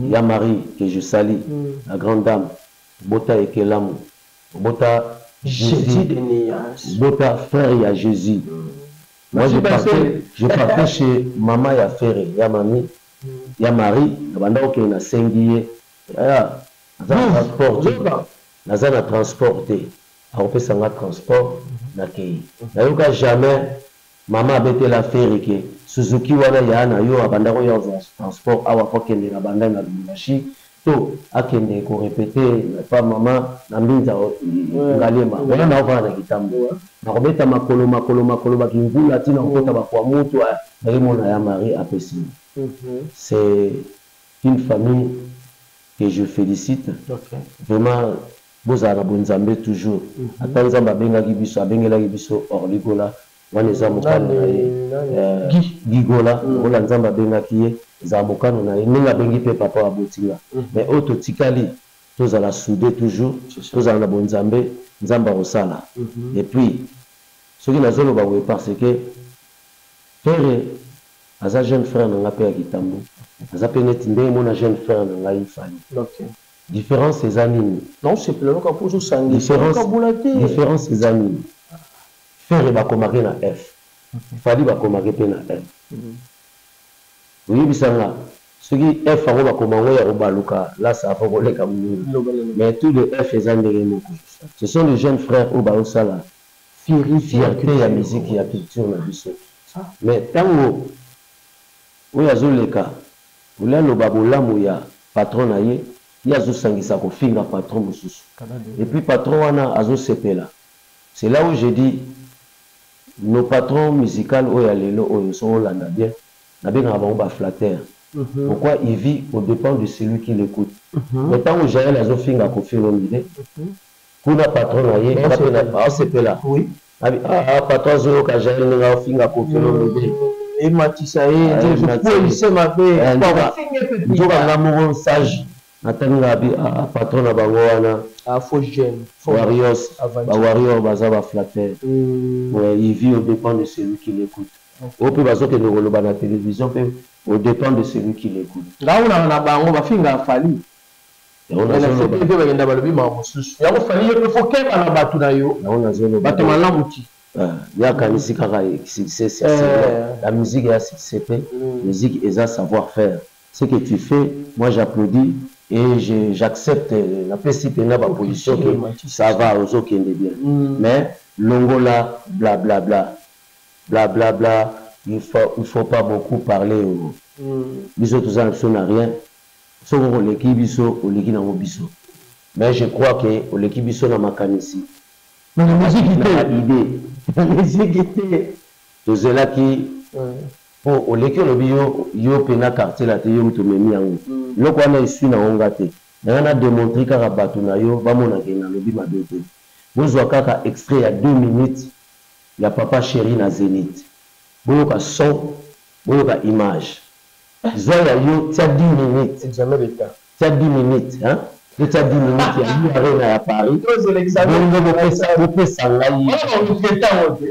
Ya Marie que je salue, la grande dame Bota Ekelamu. Bota Jésus de Nias. Bota frère ya Jésus. Moi je partais chez maman ya Ferré, ya Mami, ya Marie, bandaro ke na sengiye. Nazana transporté. On peut s'en transport na kei. Nayoka jamais maman abete la Ferré ke Suzuki wana ya na yo abandako ya transport awa ko kende na banda na Lumashi. To akende ko répéter pas maman na mbinza ngalema wana na ova na kitambo na kobeta makolo bakingula tina kota ba kwa mutu na ya Marie apesi. C'est une famille que je félicite. Vraiment vous avez bonzambe toujours. Atanza babenga kibiso abengela kibiso orligola wana za mukano na gigola ola nzamba benga kiye za mukano na ninga bengi pe papa abotinga. Mais auto tikali tous à la souder toujours tous à la bonzambe nzamba osala. Et puis ce qui n'a zolo ba parce que frère aza jeune frère na ngape ya kitambo aza peneti nde mona jeune frère na ngai fani. OK. Différence ces années. Non, c'est plus long pour ça. Différence ces années. Faire ba komake na F. Fali ba komake pe na F. Oui bisanga. Ce qui F a ba komango ya obaluka là ça fa koleka muni. Mais tous les F les andere moko. Ce sont les jeunes frères au baosala. Fierté ya musique ya culture na biso. Mais tango o ya zoleka. Ula lo babolamu ya patron na ye. Il y a sangisa ko finga patron mususu. Et puis patron wana azo sepela. C'est là où j'ai dit nos patrons musicaux oya lelo oyo so landa bien. Na benga ba ba flatter. Pourquoi il vit au dépend de celui qui l'écoute. Mais tant que j'ai azo finga ko filomide. Kuna patron na ye ka pena sepela. Oui. Patron zo ka j'ai nga finga ko filomide. Et Matissa je sais ma paix. Je vais l'amour sage. Natanga bi patron na bango wana Warriors Warriors bazaba flatter. Il vit au dépend de celui qui l'écoute. Au peut bazo que nous relobana la télévision au dépend de celui qui l'écoute. Là on a bango ba finga fali. On a fait des bagenda balobi ma mususu. Ya ko fali yo faut que bana batu na yo. On a zolo bato malamuti. Ya kanisi kaka succès la musique est succès, musique est à savoir faire. Ce que tu fais, moi j'applaudis. Et j'accepte la position que ça va aux autres qui est bien. Mais l'ongola, blablabla, blablabla, il faut pas beaucoup parler. Biso tout ça n'a rien. Sauf l'équipe biso ou l'équipe dans biso. Mais je crois que l'équipe biso n'a pas ici. Mais la musique idée. La musique était. Tout cela qui. Bon, au l'équipe le bio yo pena quartier la télé où tu me mis en haut. Le quoi na ici na ongate. On a démontré qu'à batu na yo ba mona ke na lobi ma bete. Vous kaka extrait à 2 minutes. Ya papa chéri na Zénith. Boyo ka son, boyo ka image. Zoya yo tia 10 minutes. C'est jamais le cas. Tia 10 minutes, hein? Tu as 10 minutes, il y a eu arène à Paris. On peut s'engager.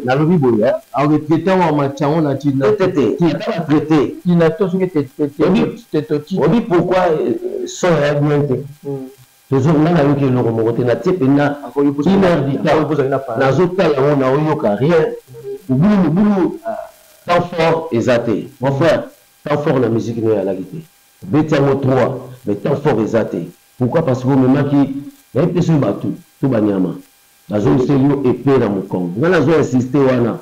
Dans le Bible, on va traiter en matière, on a dit traité. Il n'a pas traité. On dit pourquoi son réalité. Toujours, on a eu que l'on remonte na type na une heure du temps. Dans autres cas, on a eu rien. Boulou, temps fort exaté. Mon frère, temps fort la musique n'est à la guitare. Bétiamo 3, mais temps fort exaté. Pourquoi? Parce que vous me qui il y a une personne bateau, tout banyama. nazongisa yo épée na mokongo nga nazo insiste wana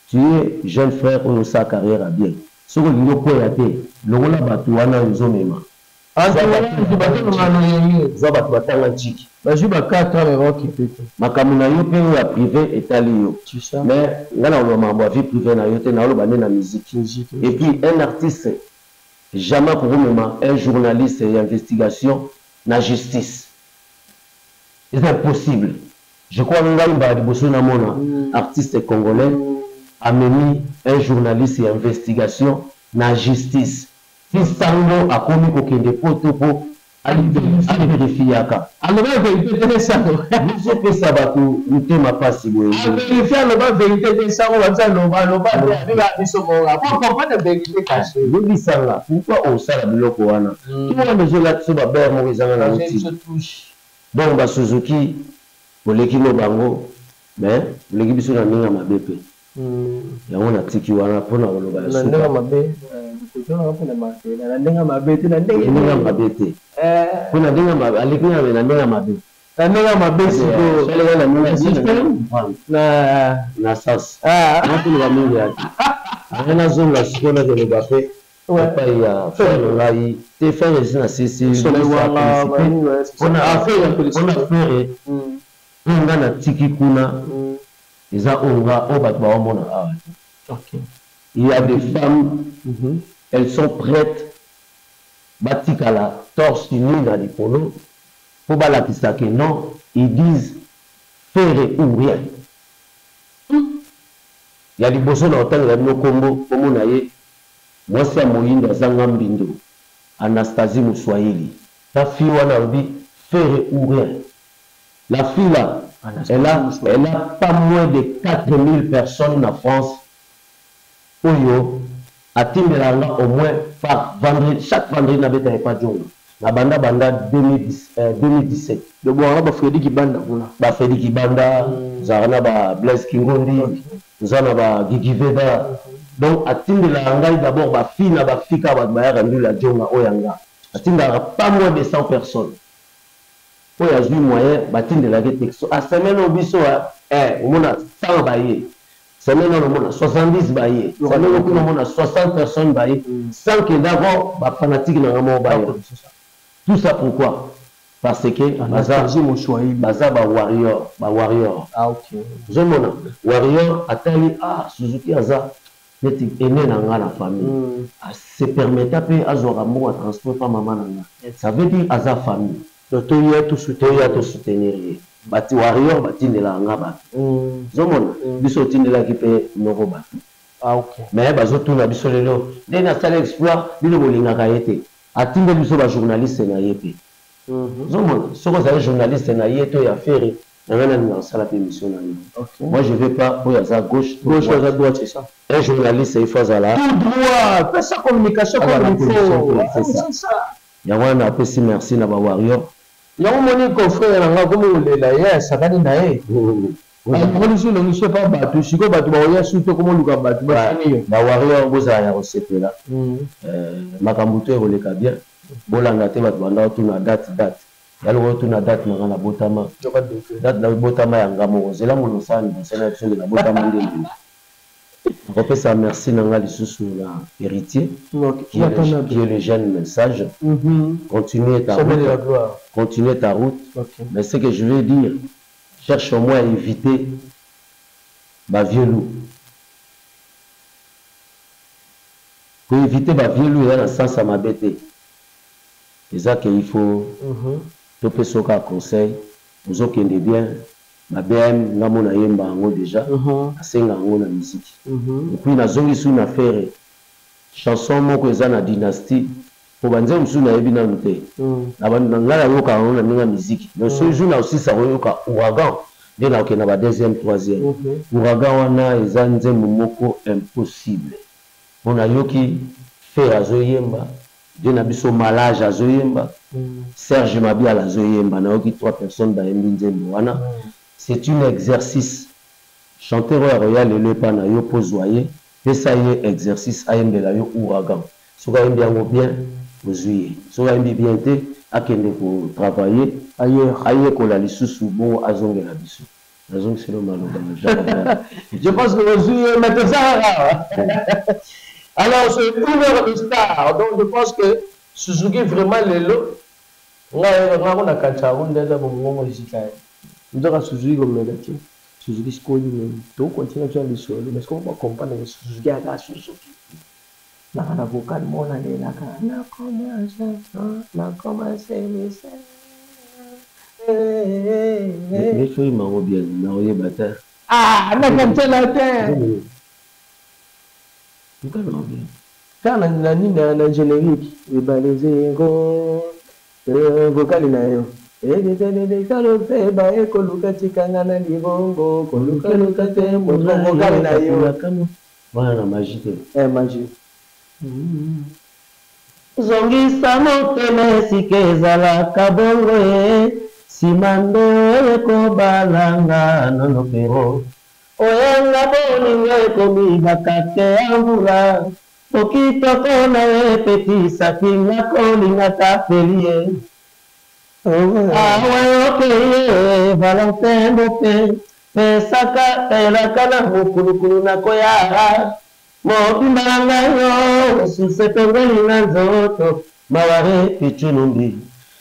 tu es jeune frère oyo sa carrière à bien soki olingi okwea te longola bato wana ozomema zwa bato batanga ntiki bazwi ba 4 ans baokipe te makambo na yo mpe oyo ya privé etali yo mais nga na oloba makambo ya vie privé na yo te naoloba nde na musique et puis un artiste jamais akomema un journaliste ya investigation na justice c'est impossible je crois ngai mbala liboso namona artiste congolais amemi un journaliste ya investigation na justice si sango akomi kokende poto po aliverifiaka aloba vérité te sango bizopesa bato motema pasi boye vérifie aloba vérité te sango baza aloba abiba biso bonga po comprendre vérité caché yebisanga pourquoi osala biloko wana tuna bezolati so babere moko ezanga na moti donc basuzuki oleki no bango mais oleki biso na ndenge ya mabe mpe yango natiki wana mpona koloba ya ndenge ya mabe na ndenge ya mabe te na ndenge ya mabe te mpona ndenge ya mabe aleki na ndenge ya mabe na ndenge ya mabe siko na sasi nakoloba mingi yaki anga nazonga sikoyo nakoloba mpe epai ya frère na ngai te frère esi na sisi mpona frère oyo nga natiki kuna eza oyo bato baomona awa il y a des femmes elles sont prêtes batikala torse nu na likolo po balakisa ke non ils disent faire ou rien ya liboso na otangela bino kombo na ye mwasi ya moyindo azanga mbindo Anastasie Moussouaili la fille wana alobi faire ou rien la fille là elle a pas moins de 4000 personnes en France oyo atindelanga au moins par vendredi chaque vendredi na beta pas jonga na banda 2017 de boanga ba Freddy Kibanda kuna ba Freddy Kibanda zarana ba Blaise Kingondi zana ba Gigi Veda donc atindelanga d'abord ba fille na ba fika ba bayaka ndula jonga oyanga atindelanga pas moins de 100 personnes oyo azwi moyen batindelaki texto a semaine obiso omona 100 baye semaine omona 70 baye semaine okuna omona 60 personnes baye sans que d'abord bafanatique na ngamo baye tout ça pourquoi parce que baza ba warrior ozomona warrior atali Suzuki aza neti ene na nga na famille se permetta mpe azwaka mbongo ya transport pa mama na nga ça veut dire aza famille toya to soutenir ye bati warrior batindela nga bato zomona biso otindelaki mpe noko bato mais bazotuna biso lelo nde nasala exploit bino bolingaka ye te atindeli biso bajournaliste na ye mpe zomona soki ozali journaliste na ye to ya fere nanga naninga kosala mpe émission na ye moi je vais pas oyo aza gauche aza droite c'est ça un journaliste il faut azala tout droit fais sa communication comme il faut c'est ça yango wana apesi merci na bawarrior yango moni confrère nanga komi olela ye asakani na ye amonisi longiso pa bato sikoyo bato baoya su te komi oluka bato basani yo bawarrior bozala ya kosepela makambo to ekoleka bien bolanda te bato banda otuna date yaloko otuna date nanga na botama date na botama yanga moko zela monosani bosana biso na botama ndenge opesa merci nanga lisusu na héritier qui est le jeune message continuez ta route mais ce que je veux dire cherche au moins à éviter vieux loup pour éviter vieux loup dans le sens à m'abêter c'est ça qu'il faut topé soka conseil vous okende bien ma BM ngamona yemba ngo déjà asenga ngo na musique et puis nazongi sou na faire chanson moko eza na dynastie pour banze musu na yebi na mute na ngala yoka ngo na ninga musique mais ce jour na aussi ça yoka ouragan de na okena ba deuxième troisième ouragan wana eza nzembo moko impossible on a yoki faire azoyemba de na biso malage azoyemba Serge Mabial azoyemba na yoki 3 personnes ba yembi nzembo wana c'est un exercice chanteur royal et le pana yo pozoyer et ça y est exercice ayembela yo ouragan soka yembi yango bien ozuye soka yembi bien te akende ko travailler ailleurs ko la lisusu bo azongela biso Je pense que je suis Maître Zahara. Alors, c'est ouvert de star. Donc, je pense que Suzuki vraiment les lots. On a quand on a bon musical. Nous avons Suzuki comme métier. Suzuki Skoyi, tout continue à faire le solo. Mais est-ce qu'on va comprendre que Suzuki a Suzuki? Na vocal mon année na commencé mais faut il m'a bien na oye bata ah na comme la terre tout cas non bien quand na générique et balisé go vocal na yo et kalo fe ba e koluka tikanga na libongo koluka te mo vocal na yo voilà magie magie zongisa motema esika ezalaka bongo ye nsima nde ekobalanga nono pero oyanga bolingo ekomi bakake ya mvula okitoko na ye petisaki nga kolingaka feli ye awa yokeye valentin bope pesaka elaka na mokulukulu nakoya mobimba na ngai yo susepengeli na nzoto maware pichunumbi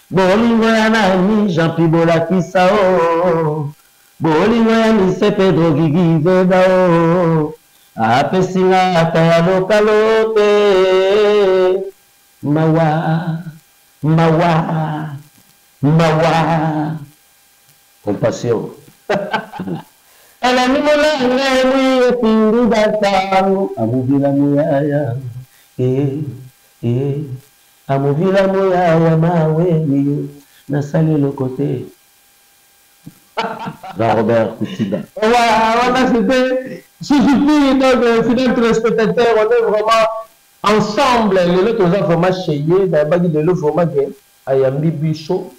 bolingo ya nani jean-pi bolakisa o bolingo ya mise pedro gigi veda o apesinga ata ya lokalo te mawa compassion elani molanga emwi epindu batano amuvila muyaya amuvila muyaya maweni nasali eloko te Jean-Robert Koutiba. Voilà, c'était Suzuki, donc fidèle téléspectateur, on est vraiment ensemble. Les autres ont vraiment chayé, d'abord de l'eau vraiment bien, à Yambi Bichot.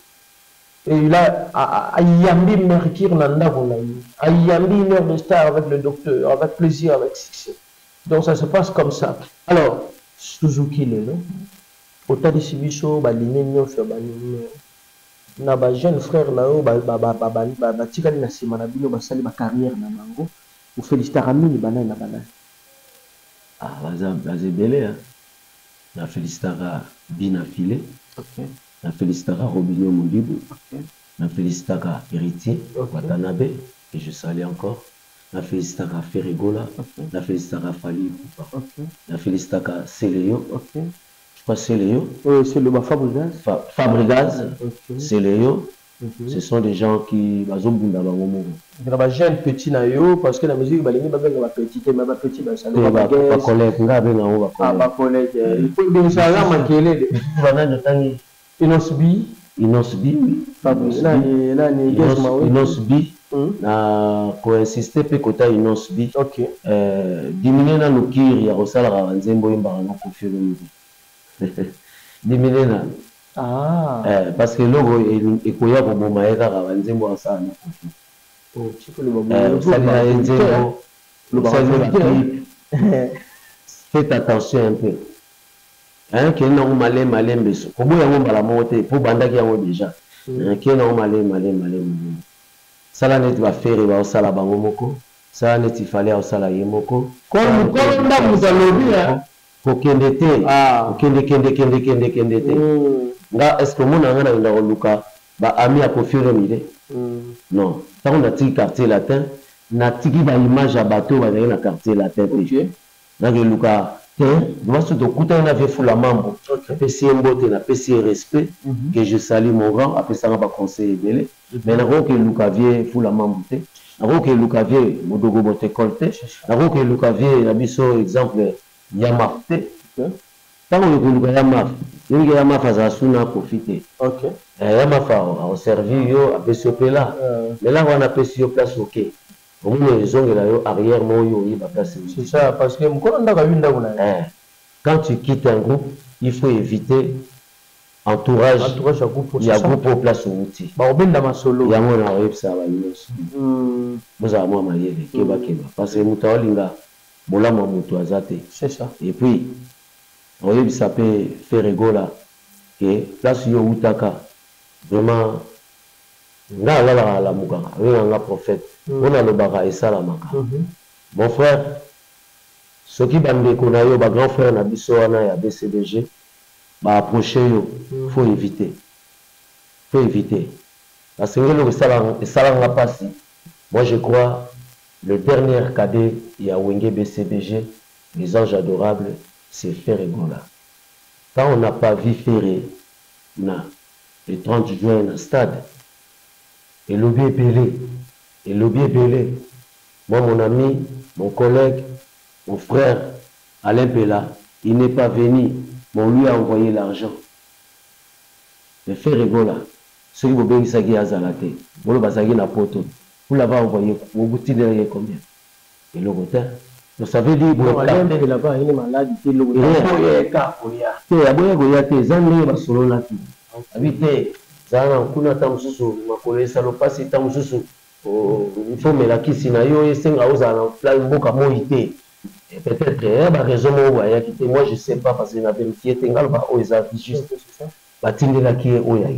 Et là, à Yambi Mercure Nanda, à Yambi une heure de star avec le docteur, avec plaisir, avec succès. Donc ça se passe comme ça. Alors, Suzuki, là, autant de Bichot, Balinenio, na ba jeune frère na yo ba tikali na sima na bino basali ba carrière na bango ou féliciter amini banai na banai ah bazebele hein na félicitera Bina Filé, OK, na félicitera Robinho Mondibu, OK, na félicitera Héritier Watanabe que je salue encore, na félicitera Ferregola, na félicitera Fali, OK, na félicitera Céléo, OK. je crois Céléo, c'est le Fabrigaz, Fabrigaz, OK, Céléo. Ce sont des gens qui bazobunda bango ba jeune petit na yo parce que la musique balingi ba benga ba petit mais ba petit ba sala ba collègue nga benga ngo ba collègue ba collègue il faut bien ça la makelele bana notani Inosbi oui Inosbi na ko insister pe kota Inosbi, OK, diminuer na lukiri ya kosala ka nzembo imba na confirmer diminuer na parce que logo ekoya ko boma eka ka nzembo asana tu peux le moment ça nzembo faites attention un peu hein que non malem beso ko boya ngo mbala mote po bandaki yango déjà que non malem sala net va faire ba sala bango moko sala net il fallait au sala yemoko ko nda muzalobi ya ko kende te nga est-ce que mon angana nda luka ba ami a confirmer mire non tant on a dit quartier latin na tiki ba image à bateau ba na quartier latin OK, na ke luka te moi surtout kuta na ve fula mambo pesi mbote na pesi respect que je salue mon grand après ça va conseiller belé mais na ko ke luka vie fula mambo te na ko ke luka vie modogo bote kolte na ko ke luka vie na biso exemple yamafte tant on ke luka yamaf il y a ma phase suna profiter. OK, il y a ma phase au servir yo a pesopé là mais là on a pesé place OK au moins les ongles là arrière moi yo il va place c'est ça parce que mko ndaka yunda kuna quand tu quittes un groupe il faut éviter entourage à groupe il y a groupe au place au outil ba obenda masolo il y a mon arrive ça va nyos vous avez moi marié keba parce que mutaolinga bola mo mutu azate c'est ça et puis oui, ça peut faire rigoler. Et place yo utaka, vraiment, nga la la mukanga nga prophète on a le bara et ça la maka mon frère ce qui bande ko na yo ba grand frère na biso wana ya BCBG ba approcher yo faut éviter parce que le ça nga passe moi je crois le dernier cadet ya Wenge BCBG les anges adorables c'est Frère Egola quand on n'a pas vu Ferré na le 30 juin na stade et lobby belé moi mon ami mon collègue mon frère Alain Bella il n'est pas venu mais on lui a envoyé l'argent le Frère Egola ceux qui vous bénissent à Zalate vous le basagez na poto vous l'avez envoyé vous goûtez combien et le côté vous savez dire bon Alain Bella là-bas il est malade il habité zana kuna tamsusu makolesa lo pasi tamsusu il faut me la kisina yo esenga ozana la mboka moité peut-être ba raison mo ya kité moi je sais pas parce que na vérifié tengal ba o eza juste batinde la qui o ya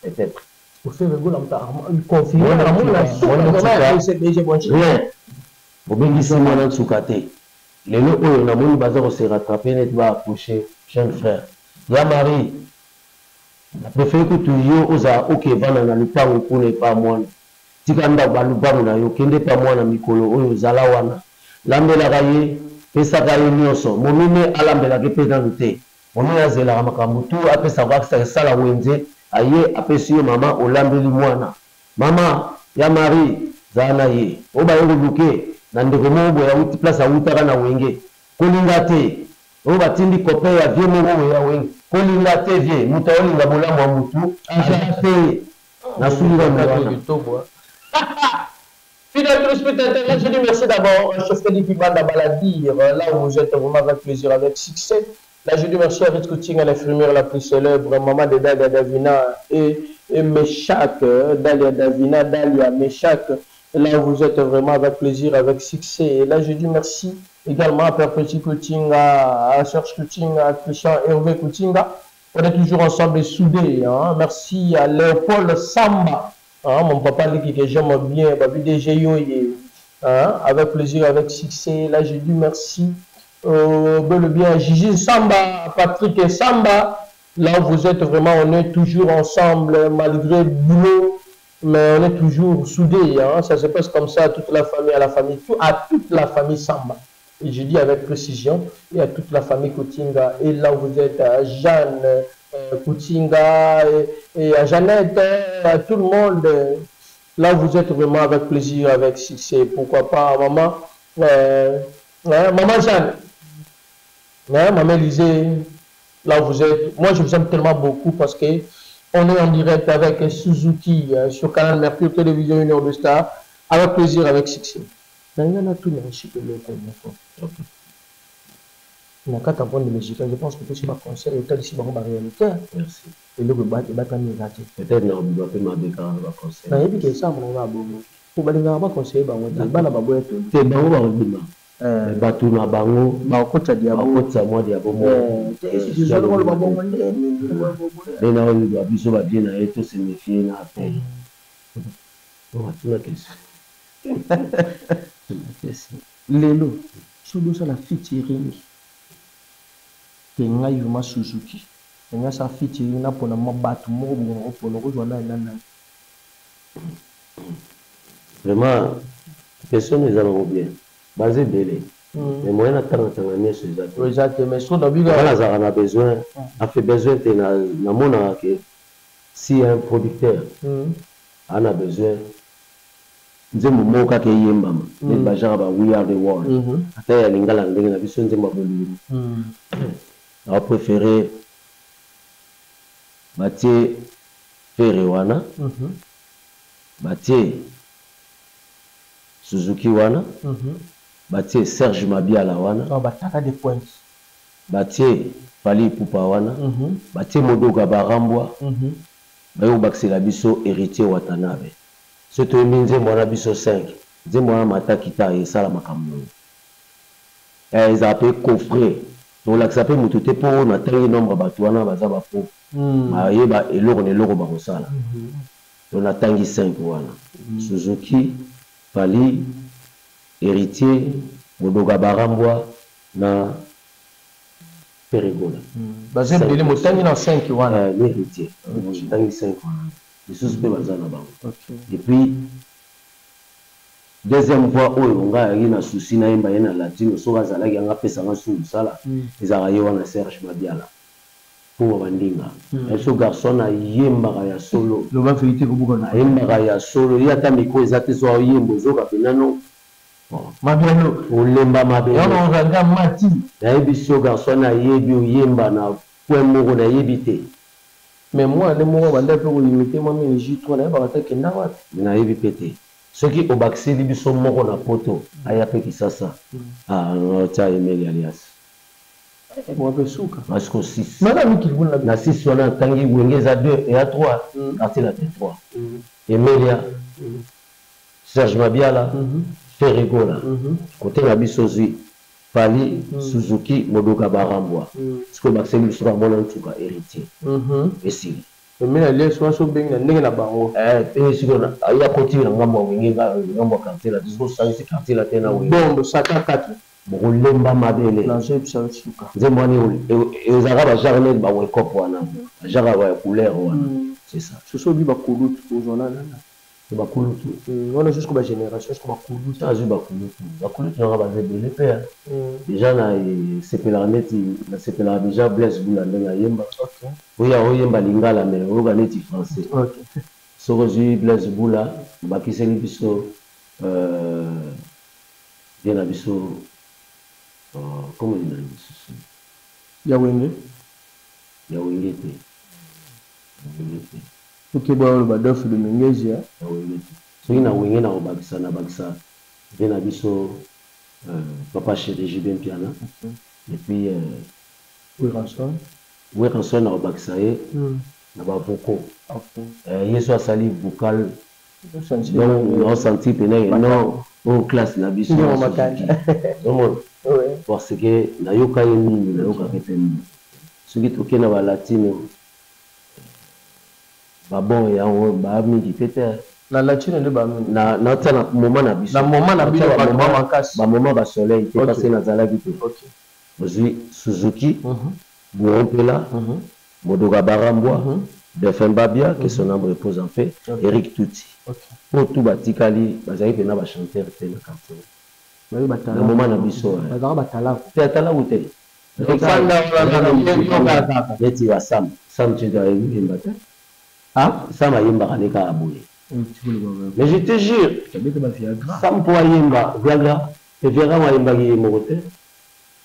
peut-être pour faire gola mta confirmer la mona c'est déjà bon rien bobengi sima na tsukate lelo oyo na moni baza ko se rattraper net ba approcher jeune frère ya Marie la préféré que tu yo oza ok vana na lupango pone pa mwana tikanda ba lupango na yo kende pa mwana mikolo oyo zala wana lambela kaye pesa kaye nyonso momine alambela ke pesa nte momine azela makambo tu apesa kwa sala wenze aye apesi yo mama olambeli mwana mama ya Marie zana ye oba yo luke na ndeko mobo ya uti place awutaka na Wenge kolinga te oba tindi copain ya vie mobo ya Wenge kolinga te vie muta olinga bolamu wa mutu ajate na sulira mwana Fidèle téléspectateur, je dis merci d'abord à chef Félix Banda Baladir, là où vous êtes vraiment avec plaisir, avec succès. Là, je dis merci à Ritz Coaching, à l'infirmière la plus célèbre, maman de Dalia Davina et Meshach, Dalia Davina, Dalia Meshach. Là où vous êtes vraiment avec plaisir, avec succès. Et là, je dis merci également à Père Petit Coaching, à Serge Coaching, à Christian Hervé Coaching. On est toujours ensemble et soudés. Hein. Merci à Léopold Samba. Hein, mon papa dit que j'aime bien, avec plaisir, avec succès. Là, je dis merci bel et bien à Gigi Samba, Patrick Samba. Là où vous êtes vraiment, on est toujours ensemble malgré le boulot, mais on est toujours soudés. Hein. Ça se passe comme ça à toute la famille, à toute la famille Samba. Et je dis avec précision, et à toute la famille Kotinga. Et là où vous êtes, à Jeanne, Kotinga et à Jeannette, à tout le monde. Là, vous êtes vraiment avec plaisir, avec succès. Pourquoi pas, maman, maman Jeanne, maman Lisée, là où vous êtes. Moi, je vous aime tellement beaucoup parce que on est en direct avec Suzuki sur Canal Mercure Télévision Union de Star, avec plaisir, avec succès. Je pense que c'est pas conseil, ici dans la réalité. Merci. Et le débat est pas négatif. Peut-être non, on doit faire ma déclaration de conseil. Non, il y a ça, on va bon. Pour balinga ba conseil ba wata ba na ba boye to. Te bango ba ndima. Ba tu na bango ba kota dia ba kota mo dia bo mo. Si je le ba bon ndé. Et na on doit biso ba bien na eto se méfier na appel. On va tout la question. Lelo, solo ça la featuring. Tenga yuma Suzuki. Tenga sa featuring na pona mabatu mo bo pona ko jwana nana. Vraiment, personne ne allons bien. Basé belé. Mais moi na tanga tanga ne se zato. Exactement, mais so dabiga on a besoin, a fait besoin te na mona que si un producteur en a besoin nzembo moka ke yemba ma ba jara we are the world ata ya lingala ndenge na biso nzembo bolulu a préféré Mathieu Ferré wana Mathieu Suzuki wana Mathieu Serge Mabiala wana bataka des points Mathieu Fali Pupa wana Mathieu Modoga Barambwa bayo baksela biso héritier Watanabe. Ce que nous avons biso 5, nous avons matakita et ça la makambo. Ils appellent coffret. Donc là ça peut nous tout pour on a très nombre batouana bazaba pour. Maye ba eloko ne loko ba kosala. on a tangi 5 wana. Suzuki, Fali, Héritier, Modoga Barambwa, na Perigola. Basé Bélé Motangi dans 5 wana. Héritier. Tangi 5 wana. Les suspects bazana bango. Et puis, deuxième fois, on a eu un souci na yemba yena latino, so bazala qui a pesa nga sou sala. Ils a eu un Serge Mabiala. Pour Bandinga. Et ce garçon a yemba ya solo. Le va vérité que beaucoup na yemba ya solo. Il y a ta micro exact so yembo zo ka penano. Mabialo. O lemba mabialo. On regarde Mati. Na yebiso garçon a yebi yemba na point moko na yebite. Mais moi, les mots, on va limiter moi, mais j'y trouve là, on va attaquer n'importe. Na yebi pété. Ceux qui ont baxé les bisous moko na poto, ayape qui ça. Ah, on t'a aimé alias. Moi, je suis parce que 6. Madame qui vous na 6 on a tangi wengez à 2 et à 3. Quartier la 3. Emelia. Serge Mabiala. Ferrigola. Côté la bisozi. Fali, Suzuki, Modoga Barambwa. Ce que baxé le soir mon en tout cas héritier. Et si. Mais les soins sont bien na bango. Et si on a ya continuer ngambo wengez ngambo quartier la 2 c'est quartier la tena oui. Bon, ça 4. Lemba mabele nzemwani ezaka bajarnet bawekop wana bajara ya couleur wana c'est ça sosobi bakulutu ozona bakulutu wana jusqu'à ba génération jusqu'à bakulutu azwi bakulutu nanga bazebele mpe déjà na sepelaka neti nasepelaka déjà Blaise Bula ndenge ayemba oya oyemba lingala me oyoka neti français soki ozwi Blaise Bula bakiseli biso ye na biso comment il a dit Yawenge te. Ok, bon, le badof de Mengezi. Yawenge te. So ina wenge na obakisa na bakisa. Ye na biso papa chéri Jibin Piana. Et puis Weranson na obakisa ye na ba voko. Yeso asali vocal. Donc on senti pena non en classe na biso. Parce que nayoka yini nayoka keteni soki tokena ba latino ba bon ya on ba mingi pete la latino de ba na tana moment na biso ba moment ba soleil te parce na zala bito ozwi Suzuki Bompela Modoga Barambwa Defembabia que son âme repose en paix Eric Tuti pour tout batikali bazali pena ba chanteur te na quartier le moment na biso batala ute neti wa sam chida yimba te sam ayimba kaneka aboye mais je te jure sam po ayimba viagra et viagra wa yimba ki mokote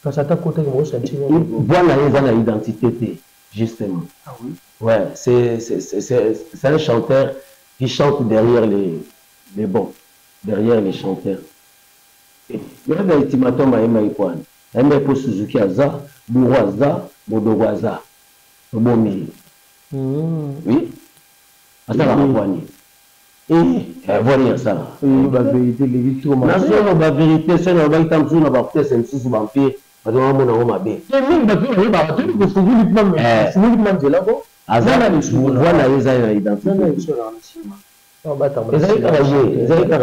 parce que côté mo senti voilà ils ont la identité justement ouais c'est un chanteur qui chante derrière les bons derrière les chanteurs. Il y a des ultimatums à Emaïkwan. Il pour Suzuki Aza, Bourwaza, Modowaza. Bon milieu. Oui. À ça, la Rwani. Et voilà ça. La vérité, les victimes. La vérité, c'est la vérité. C'est la vérité. C'est une vampire. C'est la vérité. C'est la vérité. C'est la vérité. Azana ni voilà les a identité. Les a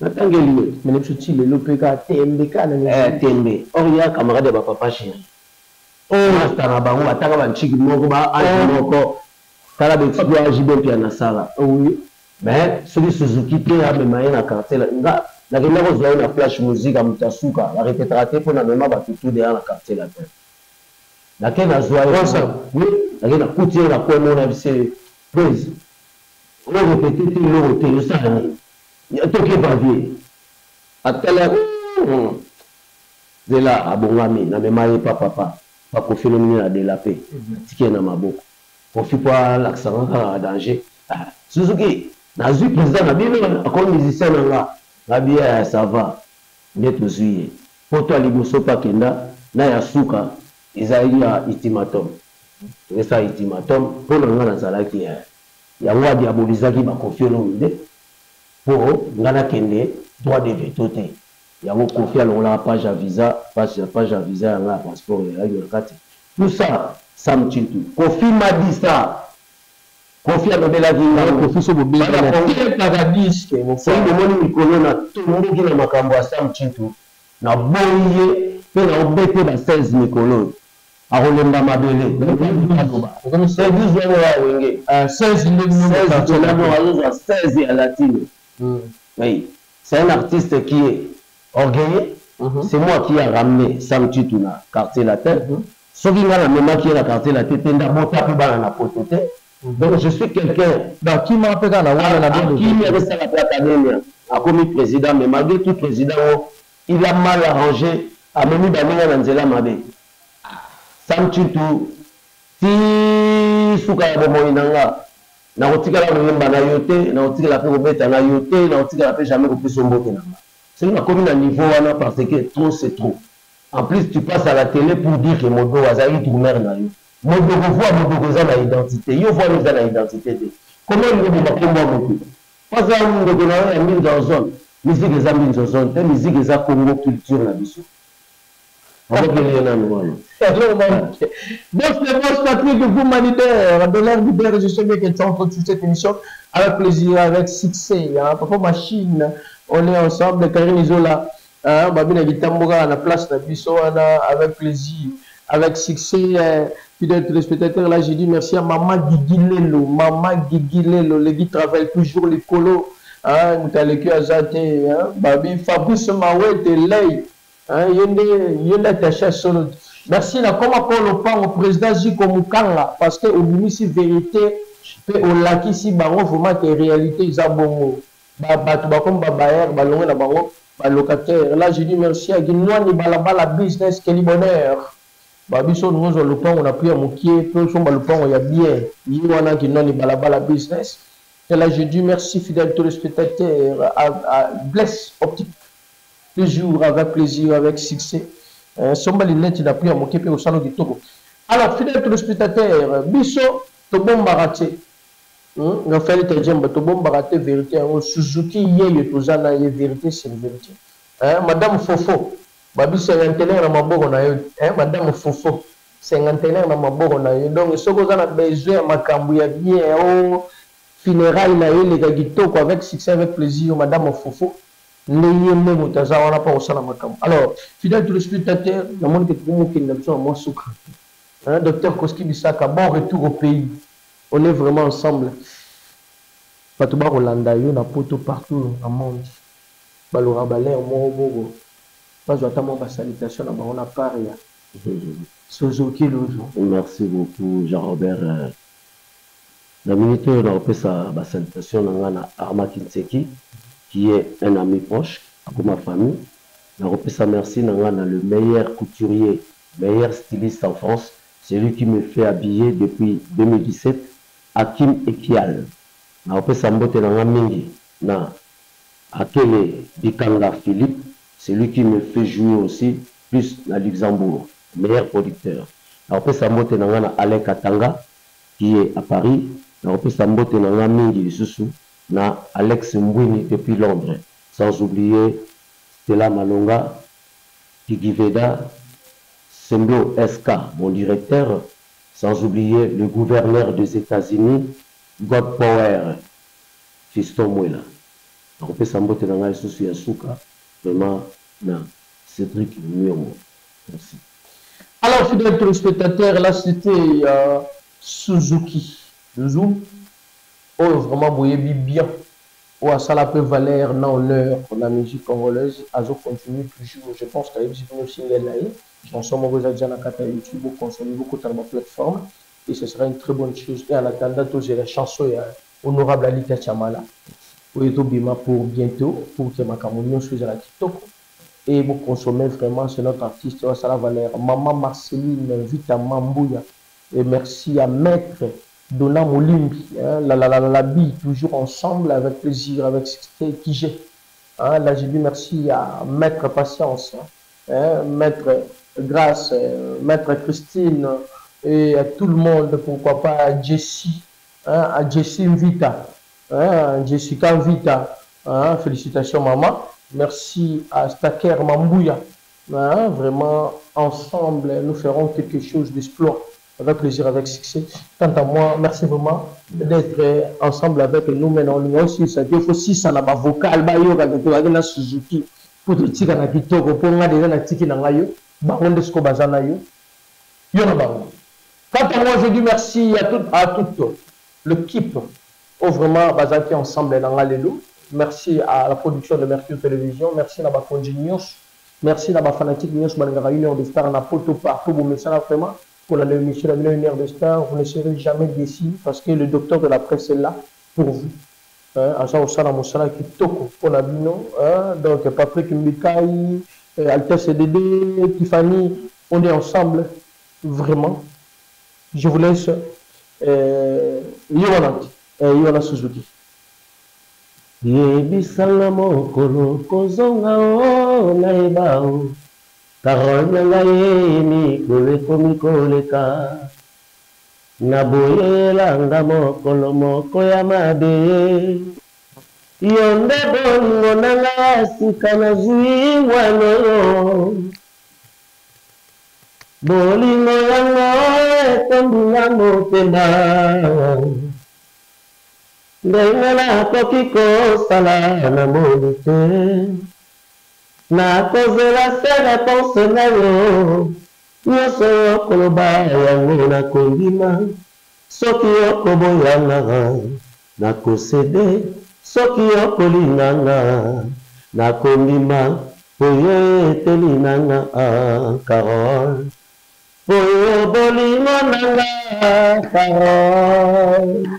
natangeli mais les petits les lopeka tembe kana tembe or ya camarade ba papa chéri master bango ataka ba chiki moko ba moko kala be twa jibe pia na sala oui mais celui Suzuki te a me maye na quartier nga na kenda ko zoa na flash musique a mutasuka la retraité pour na mema ba tutu derrière la quartier la terre na kena zoa ça oui na kena coutir la ko mona bise please on a répété le hôtel ça toke bavier atala de là abongami na memaye papa bakofilomini na delape tike na maboko kofi po alaksanga kaka danger Suzuki nazwi président na bino akomi musicien na nga nabia ça va nde tozwi ye po to aliboso mpe akenda na ya suka ezali ya ultimatum eza ultimatum mpo na nga nazalaki yango adiabolizaki bakonfiolomi nde pour ngana kende droit de veto te yango kofi alongola page à visa yanga passeport ya kati tout ça Sam Chintu Kofi m'a dit ça Kofi Anobela Vinga Kofi so bobé paradis ke mo c'est le moni mikolo na tout le monde qui na makambo ya Sam Chintu na boye pe na obete ba 16 mikolo akolemba mabele c'est 12 wana ya wenge 16 16 à latine. Oui, c'est un artiste qui est orgueilleux. C'est moi qui ai ramené Sam Chintu na quartier latin. Sauf qu'il y a même qui est la quartier latin, donc je suis quelqu'un qui m'a appelé à la qui m'a resté à la Platanène, a commis président, mais malgré tout président, il a mal arrangé à Moni Banina Nanzela Mabe. Sam Chintu, si Souka Bomoinanga, na otika la Mouimba na yote, na otika la Pérobeta na yote, na otika la jamais au plus sombre. C'est une commune à niveau parce que trop c'est trop. En plus, tu passes à la télé pour dire que Modo Azaï tourner na yo. Modo voit Modo za na identité. Yo voit nous na identité. Comment il veut pas combat Modo? Pas ça on de connaître la mine dans zone. Musique des amis dans zone, musique des Congo culture na biso. Avec les na noir. Donc c'est votre Patrick de humanitaire de l'air libéré, je sais bien que tu entends toute cette émission avec plaisir, avec succès. Papa Machine, on est ensemble, Karine Isola. Babina Gitamboura à la place de Bissoana avec plaisir, avec succès. Fidèle téléspectateur, là j'ai dit merci à Maman Gigilelo, le qui travaille toujours les colos. Moutaleki Azate, Babi Fabrice Mawet et Ley, Yenda Tacha Solo. Merci à comment Paul au président Ziko Mukanga, parce que au ministre vérité, au lac ici, baron, vraiment que réalité, ils ont bon. Comme Babaer, Balonga, la baron. Locataire. Là, je dis merci à Guinouani Balabala Business, quel bonheur. Babiso, nous avons le pan, on a pris à Moukier, peu sont le pan, il y a bien. Guinouana Guinouani Balabala Business. Et là, je dis merci, fidèle téléspectateur, à Bless Optique. Toujours avec plaisir, avec succès. Sombali Net, il a pris à Moukier, puis au salon du Togo. Alors, fidèle téléspectateur, Bisso, Tobon Baraté. On fait le terme, tout bon baraté vérité. Suzuki yé tozana yé vérité, c'est une vérité. Madame Fofo, babi cinquantenaire na maboko na yo. Madame Fofo, cinquantenaire na maboko na yo. Donc ce qu'on a besoin makambu ya bien au funérailles na yo les gagitoko avec succès, avec plaisir. Madame Fofo, n'ayez même taza on a pas au sala makambu. Alors fidèle téléspectateur, le monde que tout le monde qui n'a besoin moi soukra. Docteur Koski Bisaka, bon retour au pays. On est vraiment ensemble. Fatouba Rolanda, il y a poto partout dans le monde. Balora Balé, Morobogo. Pas j'attends ma salutation, on a parlé. Suzuki Lozo. Merci beaucoup, Jean-Robert. La minute, on a fait sa salutation à Arma Kinseki, qui est un ami proche pour ma famille. On a fait sa merci à le meilleur couturier, meilleur styliste en France. C'est lui qui me fait habiller depuis 2017. Hakim Ekial. Na opé sambote na mingi na Akele Bikanga Philippe, c'est lui qui me fait jouer aussi plus na Luxembourg, meilleur producteur. Na opé sambote na Alec Katanga qui est à Paris, na opé sambote na mingi lisusu na Alex Mbwini depuis Londres, sans oublier Stella Malonga, Kiki Veda, Semblo SK, mon directeur. Sans oublier le gouverneur des États-Unis, God Power, Fiston Mouela. On peut s'emboîter dans la souci à Souka, vraiment, non, Cédric Murmo. Merci. Alors, fidèle téléspectateur, là c'était Suzuki. Zouzou, oh, vraiment, vous voyez bien. Oh, ça la peut valer dans l'heure pour la musique congolaise. Azo continue toujours, je pense qu'il y a une single là. Chanson Mogoza Djana Kata YouTube, vous consommez beaucoup sur ma plateforme et ce sera une très bonne chose. Et en attendant, j'ai la chanson honorable Alita Chamala. Pour Bima pour bientôt, pour que ma camouflage soit à la TikTok. Et vous consommez vraiment, c'est notre artiste, ça la valeur. Maman Marceline, Vita Mambouya. Et merci à Maître Donna Molimbi, la bille, toujours ensemble, avec plaisir, avec succès, qui j'ai. Là, j'ai dit merci à Maître Patience, Maître Grâce, Maître Christine, et à tout le monde, pourquoi pas à Jessie, à Jessie Vita, Jessica Vita, félicitations maman. Merci à Staker Mambouya. Vraiment, ensemble, nous ferons quelque chose d'exploit. avec plaisir, avec succès. Quant à moi, merci vraiment d'être ensemble avec nous maintenant. Nous aussi, ça il faut aussi ça na vocal ba yo ka Suzuki pour te tika na kitoko pour nga déjà na tiki na ngayo ba onde sko bazana yo yo na ba. Quant à moi, je dis merci à toute l'équipe au vraiment bazaki ensemble na ngalelo. Merci à la production de Mercure Télévision, merci à ma News, merci à ma fanatique News, ma réunion de stars, na poto partout, vous message vraiment pour la émission de la lumière de stars, vous ne serez jamais déçus parce que le docteur de la presse est là pour vous. Agent Osala Moussala qui toko pour la bino, donc Patrick Mbikai, Alter CDD, Tiffany, on est ensemble, vraiment. Je vous laisse Yoana Suzuki. Yebisanga mokolo kozonga o na ebao Karol na ngai mikolo ekomi koleka naboyelanga mokolo moko ya mabe yo nde bolingo na ngai sika nazwi ngwano bolingo yango etondinga motema Ndengana koki kosala na moni te na kozela se réponse na yo nyonso yokoloba yango nakondima soki yokoboyanga nakosede soki yokolinganga nakondima oyo eteli nanga Carole oyo bolingo nanga Carole